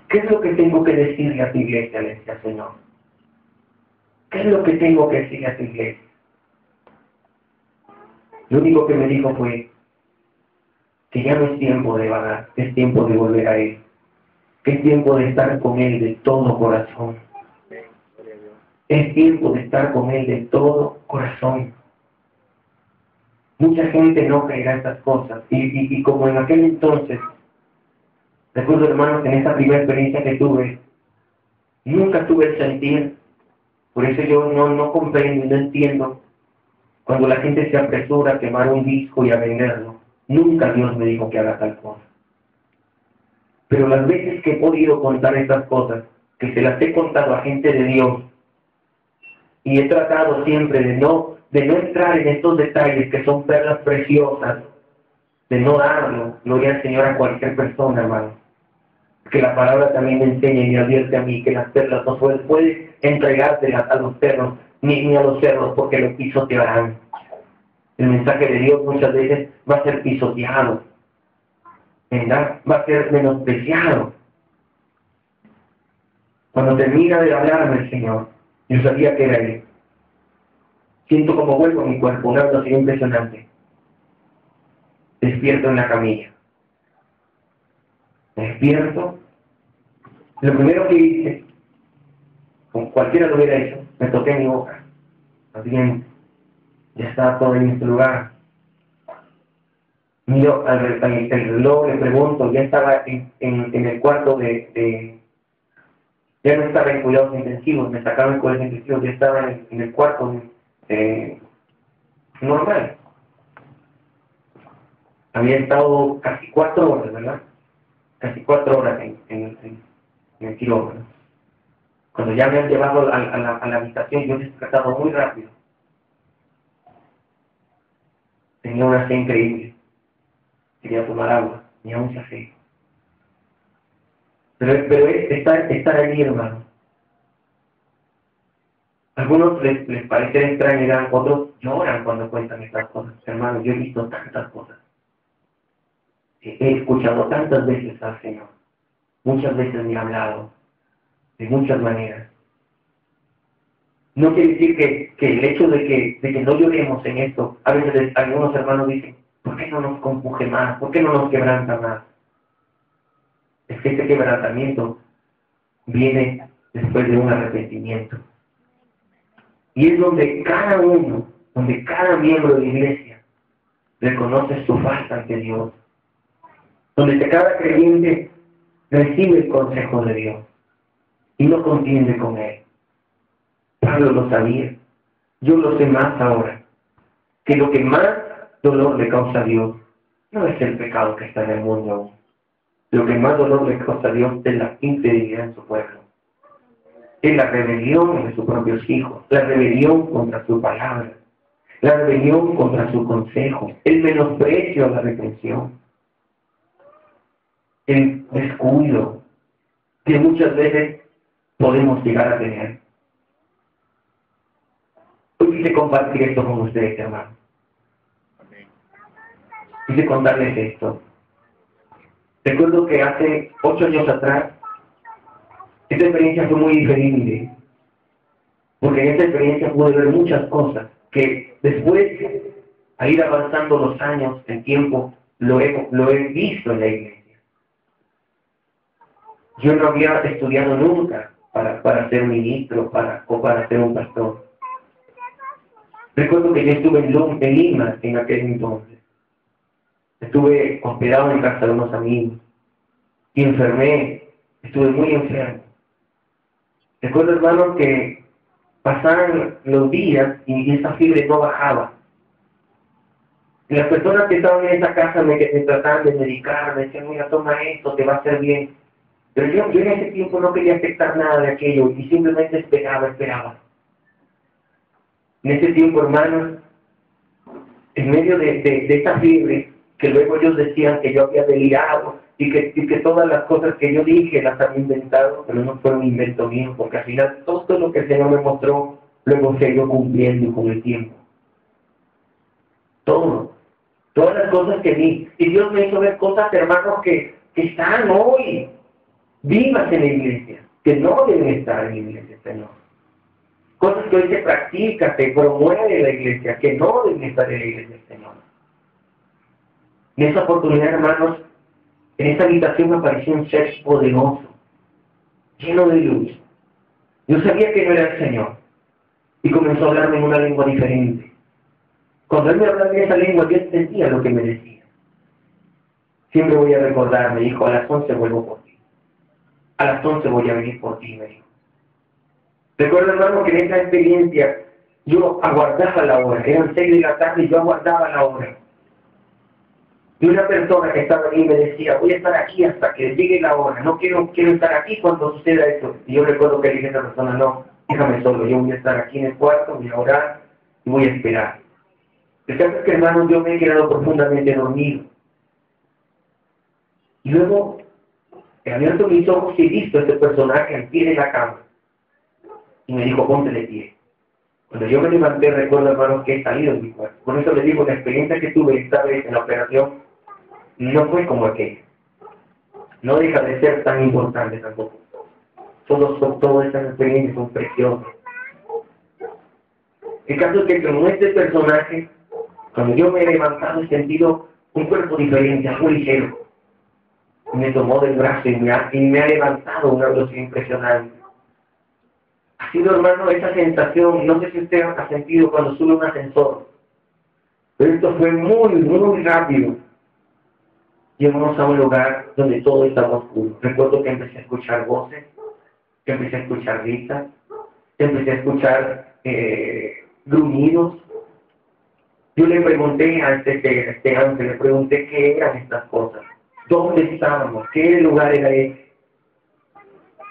¿Qué es lo que tengo que decirle a tu iglesia? Le decía, Señor. ¿Qué es lo que tengo que decirle a tu iglesia? Lo único que me dijo fue que ya no es tiempo de vagar, es tiempo de volver a Él. Que es tiempo de estar con Él de todo corazón. Es tiempo de estar con Él de todo corazón. Mucha gente no creerá estas cosas. Y como en aquel entonces, recuerdo, hermanos, en esa primera experiencia que tuve, nunca tuve el sentir. Por eso yo no comprendo y no entiendo cuando la gente se apresura a quemar un disco y a venderlo. Nunca Dios me dijo que haga tal cosa. Pero las veces que he podido contar estas cosas, que se las he contado a gente de Dios, y he tratado siempre de no entrar en estos detalles que son perlas preciosas, de no darlo, gloria al Señor, a cualquier persona, hermano. Que la palabra también me enseña y me advierte a mí que las perlas no puedes entregárselas a los perros, ni a los cerdos, porque lo pisotearán. El mensaje de Dios muchas veces va a ser pisoteado, ¿verdad? Va a ser menospreciado. Cuando termina de hablarme el Señor, yo sabía que era Él. Siento como vuelvo a mi cuerpo, una cosa así impresionante. Despierto en la camilla. Despierto. Lo primero que hice, como cualquiera lo hubiera hecho, me toqué mi boca. Más bien, ya estaba todo en este lugar. Miro el reloj, le pregunto, ya estaba en el cuarto ya no estaba en cuidados intensivos, me sacaron en cuidados intensivos, ya estaba en el cuarto normal. Había estado casi 4 horas, ¿verdad? Casi 4 horas en el quirófano. Cuando ya me han llevado a la habitación, yo he despertado muy rápido. Tenía una sed increíble. Quería tomar agua, ni aún se sed. Pero es estar allí, hermano. Algunos les parecerá extraño, otros lloran cuando cuentan estas cosas. Hermano, yo he visto tantas cosas. He escuchado tantas veces al Señor. Muchas veces me ha hablado. De muchas maneras. No quiere decir que el hecho de que no lloremos en esto, a veces algunos hermanos dicen, ¿por qué no nos compuje más? ¿Por qué no nos quebranta más? Es que este quebrantamiento viene después de un arrepentimiento. Y es donde cada uno, donde cada miembro de la iglesia reconoce su falta ante Dios. Donde cada creyente recibe el consejo de Dios y no contiende con él. Pablo lo sabía. Yo lo sé más ahora. Que lo que más dolor le causa a Dios no es el pecado que está en el mundo aún. Lo que más dolor le causa a Dios es la infidelidad en su pueblo. Es la rebelión de sus propios hijos. La rebelión contra su palabra. La rebelión contra su consejo. El menosprecio a la reprensión. El descuido que muchas veces podemos llegar a tener. Hoy quise compartir esto con ustedes, hermanos. Quise contarles esto. Recuerdo que hace 8 años atrás, esta experiencia fue muy diferente. Porque en esta experiencia pude ver muchas cosas que después, al ir avanzando los años, el tiempo, lo he visto en la iglesia. Yo no había estudiado nunca para ser ministro o para ser un pastor. Recuerdo que yo estuve en Lima en aquel entonces. Estuve hospedado en casa de unos amigos y enfermé, estuve muy enfermo. Recuerdo, hermanos, que pasaban los días y esa fiebre no bajaba. Y las personas que estaban en esa casa me trataban de medicar, me decían, mira, toma esto, te va a hacer bien. Pero yo en ese tiempo no quería aceptar nada de aquello y simplemente esperaba. En ese tiempo, hermanos, en medio de esta fiebre, que luego ellos decían que yo había delirado y que todas las cosas que yo dije las había inventado, pero no fue un invento mío, porque al final todo lo que el Señor me mostró, luego se ha ido cumpliendo con el tiempo. Todas las cosas que vi. Y Dios me hizo ver cosas, hermanos, que están hoy vivas en la iglesia, que no deben estar en la iglesia, Señor. Cosas que hoy se practican, se promueve en la iglesia, que no deben estar en la iglesia, Señor. En esa oportunidad, hermanos, en esa habitación me apareció un ser poderoso, lleno de luz. Yo sabía que no era el Señor. Y comenzó a hablarme en una lengua diferente. Cuando Él me hablaba en esa lengua, yo entendía lo que me decía. Siempre voy a recordar, me dijo, a las 11 vuelvo por ti. A las 11 voy a venir por ti, me dijo. Recuerdo, hermano, que en esa experiencia yo aguardaba la hora. Eran 6 de la tarde y yo aguardaba la hora. Y una persona que estaba ahí me decía, voy a estar aquí hasta que llegue la hora. No quiero estar aquí cuando suceda eso. Y yo recuerdo que le dije a esa persona, no, déjame solo. Yo voy a estar aquí en el cuarto, voy a orar y voy a esperar. El caso es que, hermano, yo me he quedado profundamente dormido. Y luego he abierto mis ojos y he visto a este personaje al pie de la cama. Y me dijo, ponte de pie. Cuando yo me levanté, recuerdo, hermanos, que he salido de mi cuarto. Por eso les digo, la experiencia que tuve esta vez en la operación no fue como aquella. No deja de ser tan importante tampoco. Todas esas experiencias son preciosas. El caso es que con este personaje, cuando yo me he levantado, he sentido un cuerpo diferente, algo ligero. Me tomó del brazo y me ha levantado a una velocidad impresionante. Ha sido, hermano, esa sensación, no sé si usted ha sentido cuando sube un ascensor, pero esto fue muy, muy rápido. Llegamos a un lugar donde todo estaba oscuro. Recuerdo que empecé a escuchar voces, que empecé a escuchar risas, que empecé a escuchar gruñidos. Yo le pregunté a este ángel, le pregunté qué eran estas cosas, dónde estábamos, qué lugar era ese.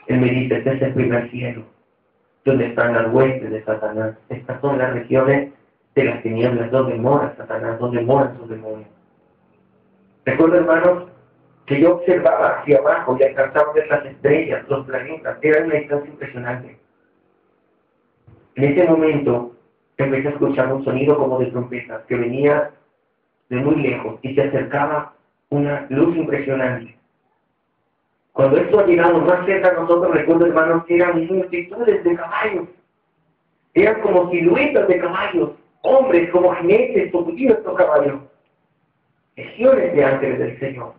Él me dice, este es el primer cielo, donde están las huestes de Satanás. Estas son las regiones de las tinieblas, donde mora Satanás, donde moran sus demonios. Recuerdo, hermanos, que yo observaba hacia abajo y alcanzaba a ver las estrellas, los planetas. Era una distancia impresionante. En ese momento empecé a escuchar un sonido como de trompetas que venía de muy lejos y se acercaba una luz impresionante. Cuando esto ha llegado más cerca a nosotros, recuerdo, hermanos, que eran multitudes de caballos. Eran como siluetas de caballos, hombres como jinetes subidos estos caballos. Legiones de ángeles del Señor,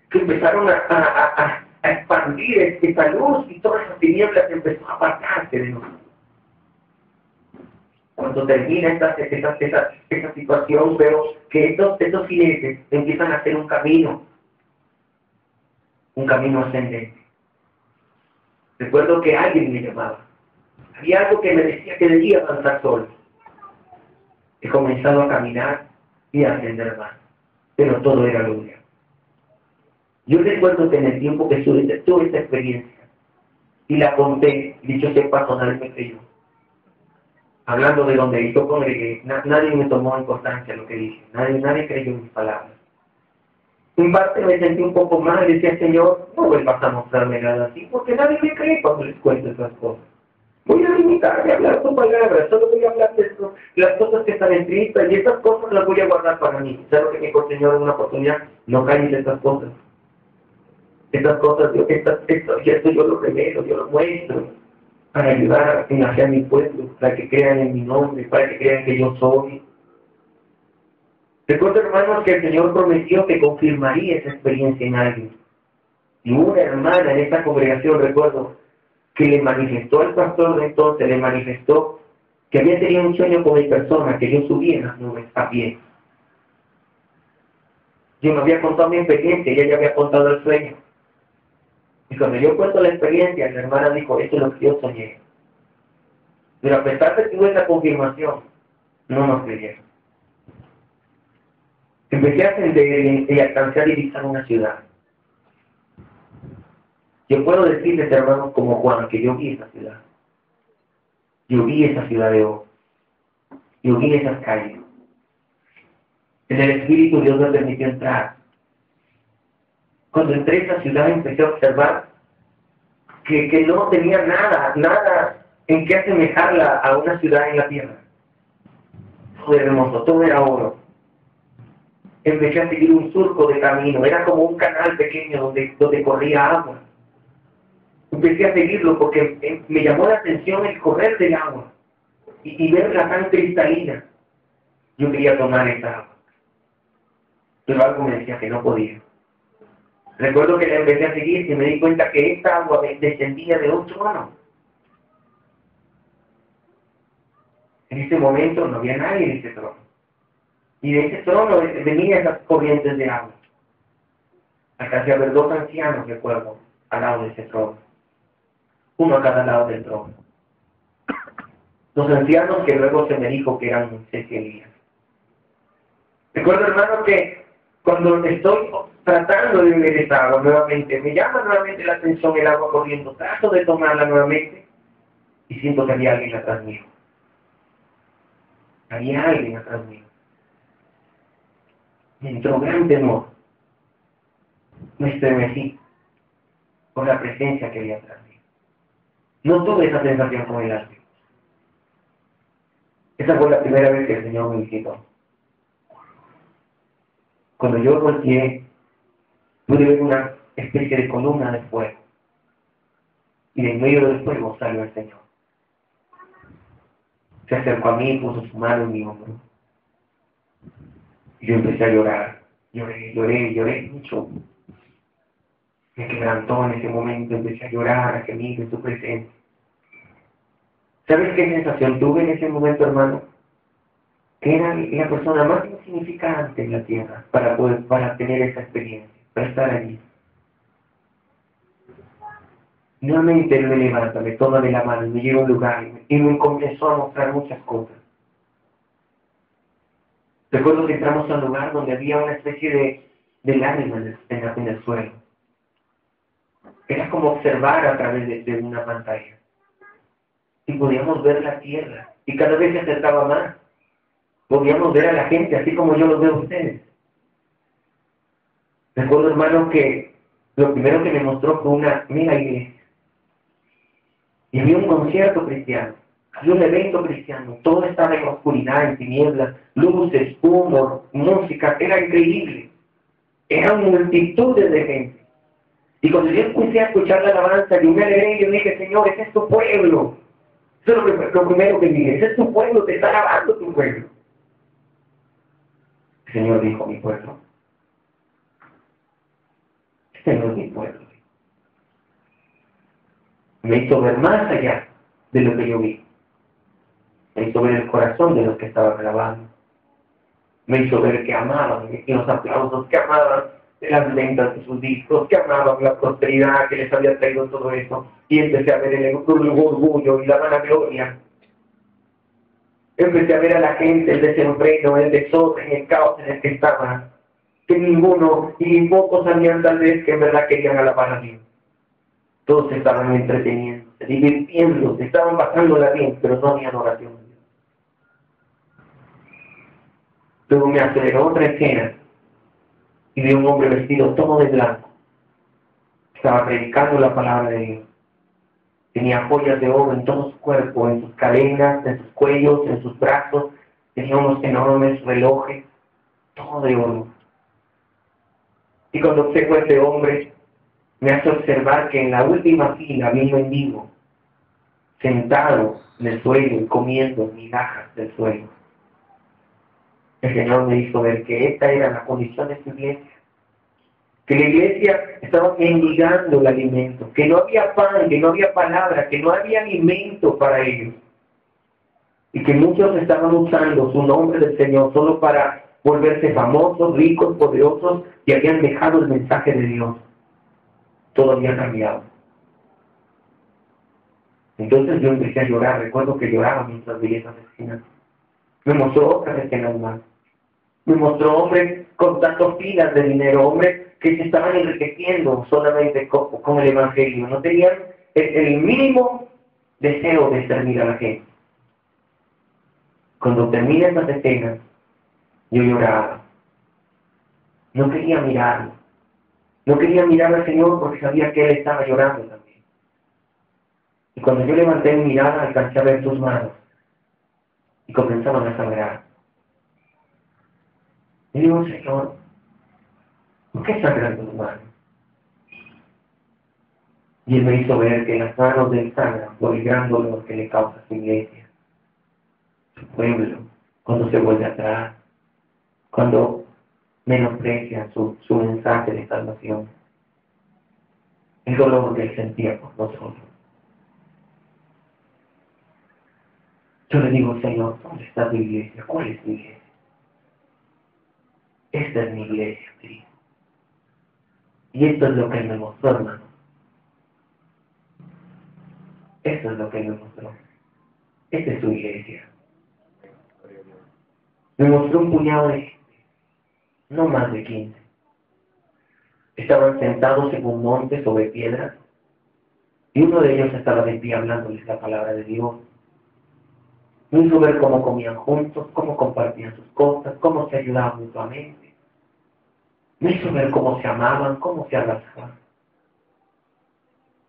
que empezaron a expandir esta luz y todas esas tinieblas empezó a apartarse de nosotros. Cuando termina esta situación, veo que estos jinetes empiezan a hacer un camino ascendente. Recuerdo que alguien me llamaba. Había algo que me decía que debía avanzar solo. He comenzado a caminar y a ascender más. Pero todo era luz. Yo recuerdo que en el tiempo que tuve esta experiencia y la conté, dicho sea paso, nadie me creyó. Hablando de donde yo congregué, nadie me tomó importancia lo que dije, nadie creyó mis palabras. En parte me sentí un poco mal y decía, Señor, no vuelvas a mostrarme nada así, porque nadie me cree cuando les cuento esas cosas. Voy a limitarme a hablar tu palabra, solo voy a hablar de esto, las cosas que están escritas, y estas cosas las voy a guardar para mí. ¿Sabes lo que me dijo el Señor en una oportunidad? No calles estas cosas. Estas cosas, esto yo lo revelo, yo lo muestro, para ayudar a mi pueblo, para que crean en mi nombre, para que crean que yo soy. Recuerdo, hermanos, que el Señor prometió que confirmaría esa experiencia en alguien. Y una hermana en esta congregación, recuerdo, que le manifestó al pastor de entonces, le manifestó que había tenido un sueño con mi persona, que yo subía en las nubes a pie. Yo me había contado mi experiencia y ella había contado el sueño. Y cuando yo cuento la experiencia, mi hermana dijo, esto es lo que yo soñé. Pero a pesar de que tuve esa confirmación, no nos creyeron. Empecé a ascender y alcancé a divisar una ciudad. Yo puedo decirles, hermanos, como Juan, que yo vi esa ciudad. Yo vi esa ciudad de oro. Yo vi esas calles. En el Espíritu Dios me permitió entrar. Cuando entré a esa ciudad empecé a observar que no tenía nada en qué asemejarla a una ciudad en la tierra. Todo era hermoso, todo era oro. Empecé a seguir un surco de camino, era como un canal pequeño donde corría agua. Empecé a seguirlo porque me llamó la atención el correr del agua y verla tan cristalina. Yo quería tomar esa agua, pero algo me decía que no podía. Recuerdo que la empecé a seguir y me di cuenta que esta agua descendía de otro trono. En ese momento no había nadie en ese trono. Y de ese trono venían esas corrientes de agua. Alcancé a ver 2 ancianos, recuerdo, al lado de ese trono. Uno a cada lado del trono. 2 ancianos que luego se me dijo que eran Moisés y Elías. Recuerdo, hermano, que cuando estoy tratando de beber esa agua nuevamente, me llama nuevamente la atención el agua corriendo. Trato de tomarla nuevamente y siento que había alguien atrás mío. Había alguien atrás mío. Me entró gran temor. Me estremecí por la presencia que había atrás mío. No tuve esa sensación con el árbitro. Esa fue la primera vez que el Señor me visitó. Cuando yo volteé, pude ver una especie de columna de fuego. Y de en medio del fuego salió el Señor. Se acercó a mí y puso su mano en mi hombro. Y yo empecé a llorar. Lloré mucho. Me quebrantó en ese momento, empecé a llorar, a gemir en su presencia. ¿Sabes qué sensación tuve en ese momento, hermano? Que era la persona más insignificante en la tierra para tener esa experiencia, para estar allí. Nuevamente Él me levanta, me toma de la mano, me lleva a un lugar y me comenzó a mostrar muchas cosas. Recuerdo que entramos a un lugar donde había una especie de lágrimas en el suelo. Era como observar a través de una pantalla. Y podíamos ver la tierra. Y cada vez se acercaba más. Podíamos ver a la gente, así como yo los veo a ustedes. Recuerdo, hermano, que lo primero que me mostró fue una mega iglesia. Y había un concierto cristiano. Había un evento cristiano. Todo estaba en oscuridad, en tinieblas, luces, humo, música. Era increíble. Eran multitudes de gente. Y cuando yo empecé a escuchar la alabanza, yo me alegré y yo dije, Señor, ese es tu pueblo. Eso es lo primero que dije, ese es tu pueblo, te está alabando tu pueblo. El Señor dijo, mi pueblo. Este no es mi pueblo. Me hizo ver más allá de lo que yo vi. Me hizo ver el corazón de los que estaban grabando. Me hizo ver que amaban y los aplausos, que amaban las ventas de sus discos, que amaban la prosperidad que les había traído todo eso. Y empecé a ver el orgullo y la vanagloria. Empecé a ver a la gente, el desenfreno, el desorden, el caos en el que estaban. Que ninguno y pocos sabían tal vez que en verdad querían alabar a Dios. Todos estaban entreteniéndose, divirtiéndose, estaban pasándola bien, pero no había oración. Luego me aceleró otra escena y vi un hombre vestido todo de blanco. Estaba predicando la palabra de Dios. Tenía joyas de oro en todo su cuerpo, en sus cadenas, en sus cuellos, en sus brazos. Tenía unos enormes relojes, todo de oro. Y cuando observo a ese hombre, me hace observar que en la última fila había un mendigo, sentado en el suelo y comiendo migajas del suelo. El Señor me hizo ver que esta era la condición de su iglesia. Que la iglesia estaba mendigando el alimento, que no había pan, que no había palabra, que no había alimento para ellos. Y que muchos estaban usando su nombre del Señor solo para volverse famosos, ricos, poderosos, y habían dejado el mensaje de Dios, todo había cambiado. Entonces yo empecé a llorar, recuerdo que lloraba mientras veía esas escenas. Me mostró otras escenas más. Me mostró hombres con tantas filas de dinero, hombres que se estaban enriqueciendo solamente con el Evangelio. No tenían el mínimo deseo de servir a la gente. Cuando terminé esas escenas, yo lloraba. No quería mirarlo. No quería mirar al Señor porque sabía que Él estaba llorando también. Y cuando yo levanté mi mirada, alcancé a ver sus manos y comenzaban a sangrar. Y digo, Señor, ¿por qué sangran tus manos? Y Él me hizo ver que las manos de Él sangran por el gran dolor que le causa a su iglesia, su pueblo, cuando se vuelve atrás, cuando menosprecia su mensaje de salvación. El dolor que Él sentía por nosotros. Yo le digo, Señor, ¿dónde está tu iglesia? ¿Cuál es tu iglesia? Esta es mi iglesia, Cristo. Y esto es lo que Él me mostró, hermano. Esto es lo que Él me mostró. Esta es su iglesia. Me mostró un puñado de gente, no más de 15. Estaban sentados en un monte sobre piedras, y uno de ellos estaba de pie hablándoles la palabra de Dios. Me hizo ver cómo comían juntos, cómo compartían sus cosas, cómo se ayudaban mutuamente. Me hizo ver cómo se amaban, cómo se abrazaban.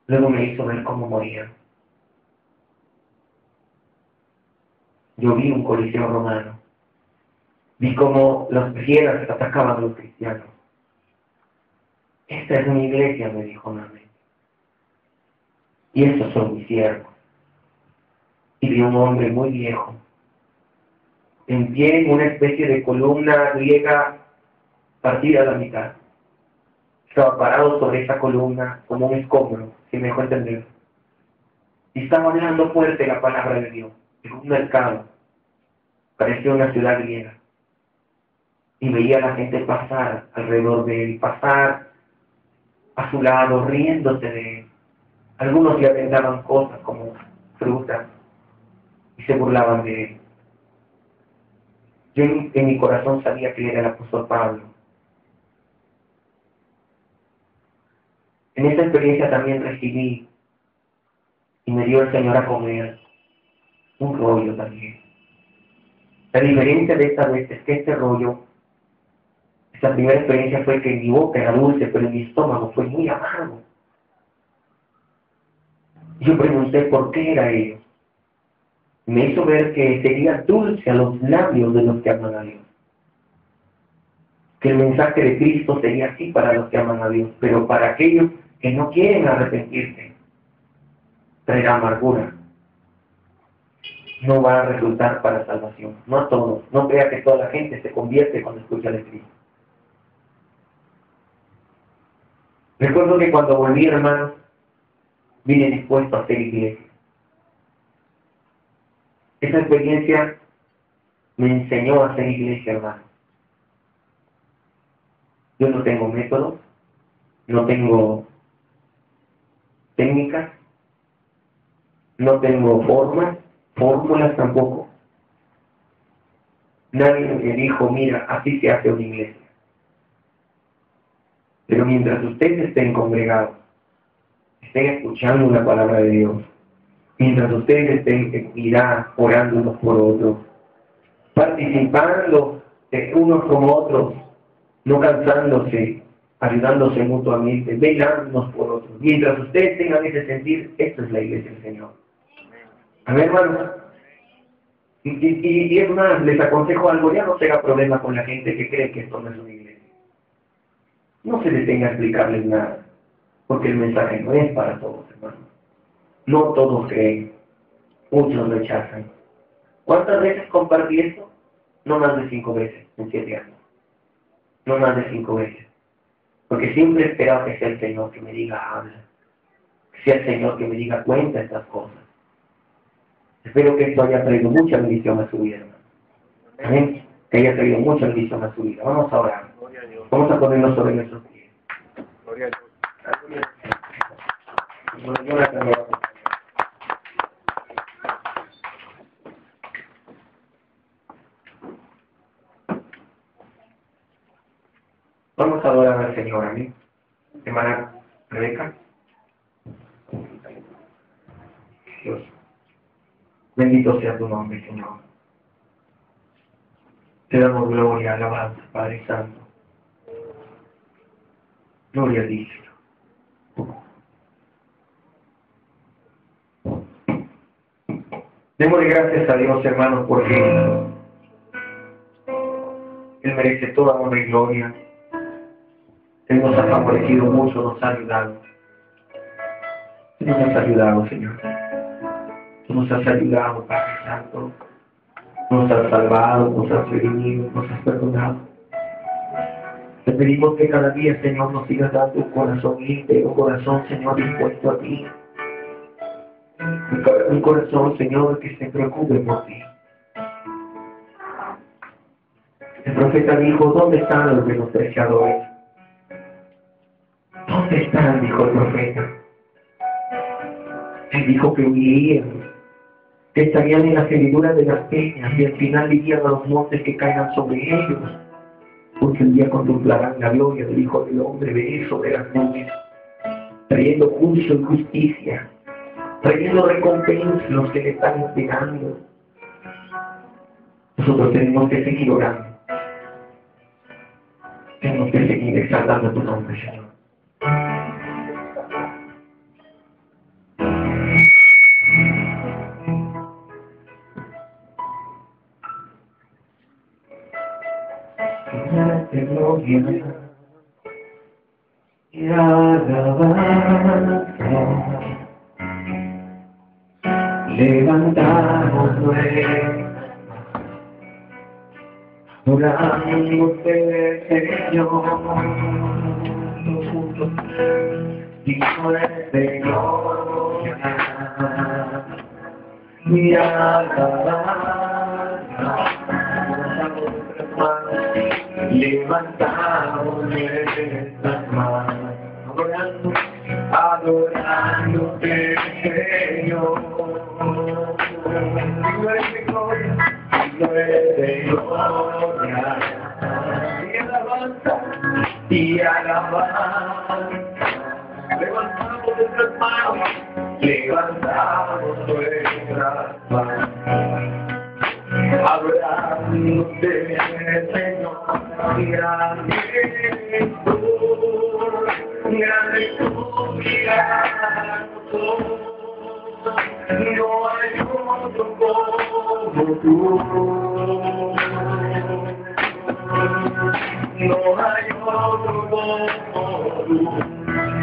Luego me hizo ver cómo morían. Yo vi un coliseo romano. Vi cómo los fieras atacaban a los cristianos. Esta es mi iglesia, me dijo nuevamente. Y estos son mis siervos. Y vi un hombre muy viejo, en pie en una especie de columna griega partida a la mitad. Estaba parado sobre esa columna como un escombro, si me dejó entender. Y estaba hablando fuerte la palabra de Dios, en un mercado. Parecía una ciudad griega. Y veía a la gente pasar alrededor de él, pasar a su lado, riéndose de él. Algunos le aventaban cosas como frutas y se burlaban de él. Yo en mi corazón sabía que era el apóstol Pablo. En esa experiencia también recibí y me dio el Señor a comer un rollo también. La diferencia de esta vez es que este rollo, esta primera experiencia fue que en mi boca era dulce, pero en mi estómago fue muy amargo. Yo pregunté por qué era ello. Me hizo ver que sería dulce a los labios de los que aman a Dios. Que el mensaje de Cristo sería así para los que aman a Dios, pero para aquellos que no quieren arrepentirse, traerá amargura. No va a resultar para salvación. No a todos. No crea que toda la gente se convierte cuando escucha de Cristo. Recuerdo que cuando volví, hermanos, vine dispuesto a hacer iglesia. Esa experiencia me enseñó a hacer iglesia, hermano. Yo no tengo métodos, no tengo técnicas, no tengo fórmulas tampoco. Nadie me dijo, mira, así se hace una iglesia. Pero mientras ustedes estén congregados, estén escuchando la palabra de Dios, mientras ustedes estén en unidad, orando unos por otros, participando unos con otros, no cansándose, ayudándose mutuamente, velando unos por otros. Mientras ustedes tengan ese sentir, esto es la iglesia del Señor. Amén, hermanos. Y es más, les aconsejo algo, ya no se haga problema con la gente que cree que esto no es una iglesia. No se detenga a explicarles nada, porque el mensaje no es para todos, hermanos. No todos creen, muchos rechazan. ¿Cuántas veces compartí esto? No más de 5 veces en 7 años. No más de 5 veces. Porque siempre he esperado que sea el Señor que me diga, habla. Que sea el Señor que me diga, cuenta estas cosas. Espero que esto haya traído mucha bendición a su vida, hermano. Amén. Que haya traído mucha bendición a su vida. Vamos a orar. Vamos a ponernos sobre nuestros pies. Gloria a Dios. Vamos a adorar al Señor, amén. Hermana Rebeca. Dios. Bendito sea tu nombre, Señor. Te damos gloria, alabanza, Padre Santo. Gloria a ti, Señor. Démosle gracias a Dios, hermanos, porque Él merece toda honra y gloria. Él nos ha favorecido mucho, nos ha ayudado. Tú nos has ayudado, Señor. Tú nos has ayudado, Padre Santo. Nos has salvado, nos has redimido, nos has perdonado. Te pedimos que cada día, Señor, nos sigas dando un corazón limpio, un corazón, Señor, dispuesto a ti. Un corazón, Señor, que se preocupe por ti. El profeta dijo, ¿dónde están los menospreciadores? ¿Dónde están? Dijo el profeta. Él dijo que huirían, que estarían en las heriduras de las peñas y al final dirían a los montes que caigan sobre ellos, porque un día contemplarán la gloria del Hijo del Hombre venir sobre las nubes, trayendo juicio y justicia, trayendo recompensa a los que le están esperando. Nosotros tenemos que seguir orando. Tenemos que seguir exaltando tu nombre, Señor. De gloria y alabanza, levantamos orándote, Señor, juntos, digno de gloria y alabanza, levantamos nuestras manos, adorándote, Señor, digno de gloria y alabanza, levantamos nuestras manos, levantamos nuestras manos, adorándote, Señor, grande tú, no hay otro como tú, no hay otro como tú,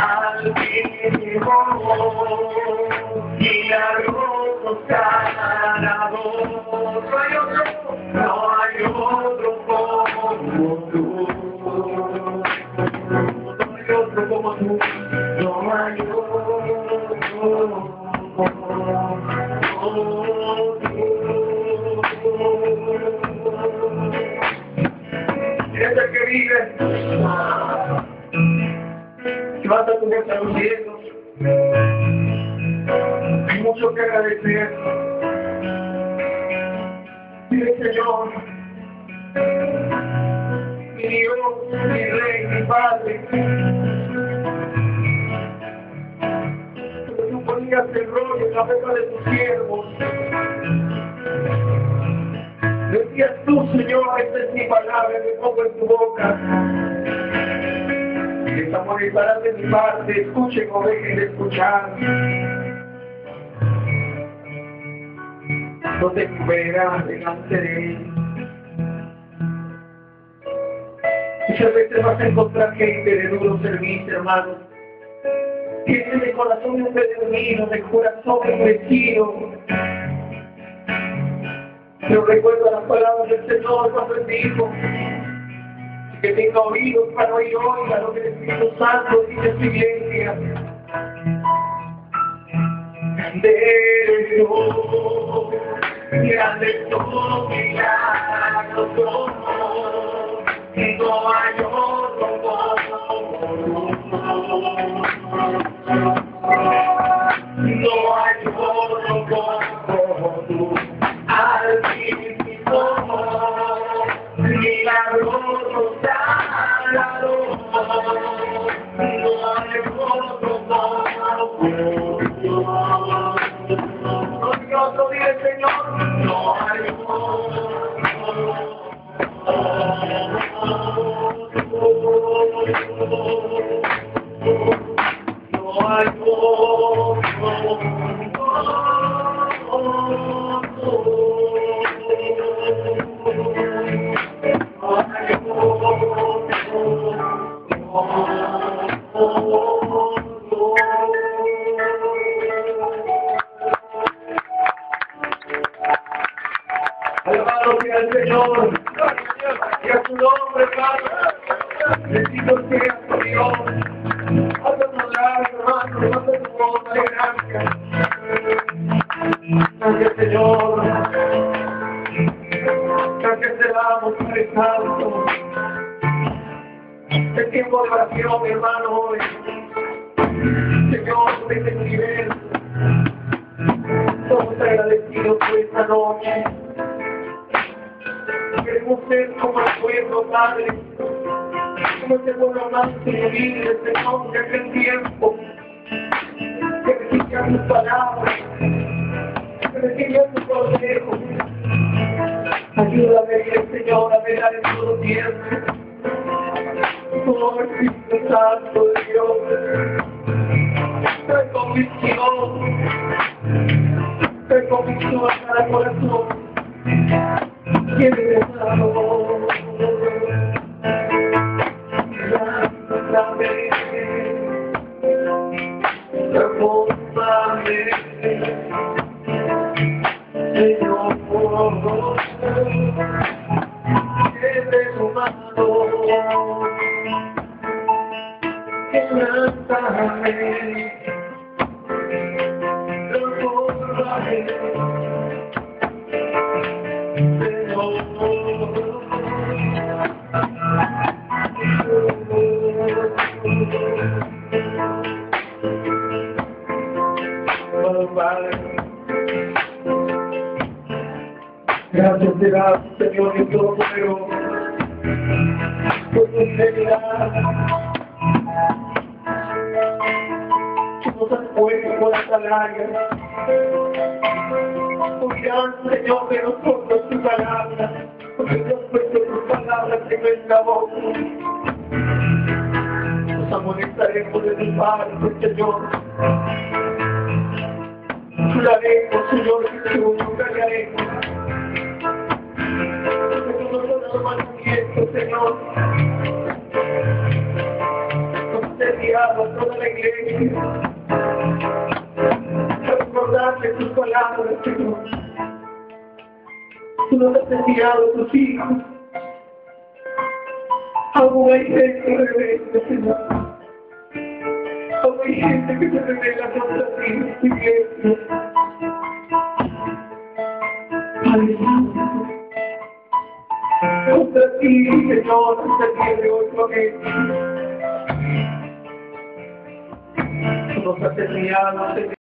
altísimo, milagroso, sanador, no hay otro como tú, no hay otro como tú, no hay otro como es el que vive, que vas a tener a los cielos. Hay mucho que agradecer. Dile, Señor, mi Dios, mi Rey, mi Padre, que tú ponías el rollo en la boca de tus siervos. Decías tú, Señor, esta es mi palabra que pongo en tu boca. Esta moneda de mi parte, escuchen o dejen de escuchar. No te verás delante de él. Muchas veces vas a encontrar gente de duro servicio, hermano. Gente de corazón empedernido, de corazón endurecido. Pero recuerdo las palabras del Señor cuando Él dijo que tenga oídos para oír, oiga lo que el Espíritu Santo dice en su iglesia. Grande eres Dios, grande todo milagro, no hay otro otro, dile Señor, no hay alabado sea el Señor, y a su nombre, Padre, bendito sea su Dios. Haznos hablar, hermano, haznos tu voz, dale gracias. Gracias, Señor. Gracias te damos, Padre Santo. El tiempo de oración, mi hermano, hoy. Señor, por este universo. Somos agradecidos por esta noche. Queremos ser como el pueblo, Padre, como ese pueblo más humilde, Señor, de aquel tiempo, que recibía tus palabras, que recibía tus consejos. Ayúdame, Señor, a velar en todo tiempo. Oh, Espíritu Santo de Dios, trae convicción a cada corazón. Quiero amor, dame, transfórmame, Señor, eres humano, quebrántame, transfórmame. Padre, gracias te damos, Señor, en todo poderoso, por tu fidelidad, que nos has puesto por las atalaya. Cuidad, Señor, de nosotros tu palabra, porque tú has puesto tus palabras en nuestra boca. Nos amonestaremos de tu parte, Señor. Juraremos, Señor Jesús, no callaremos. Porque tú nos has dado mandamientos, Señor. Nos has enviado a toda la iglesia para recordarle tus palabras, Señor. Tú nos has enviado a tus hijos. Aún hay gente rebelde, Señor. Aún hay gente que se revela contra ti, tu iglesia. Padre Santo, contra ti, Señor, hasta el día de hoy, amén. Tú nos has enviado, Señor.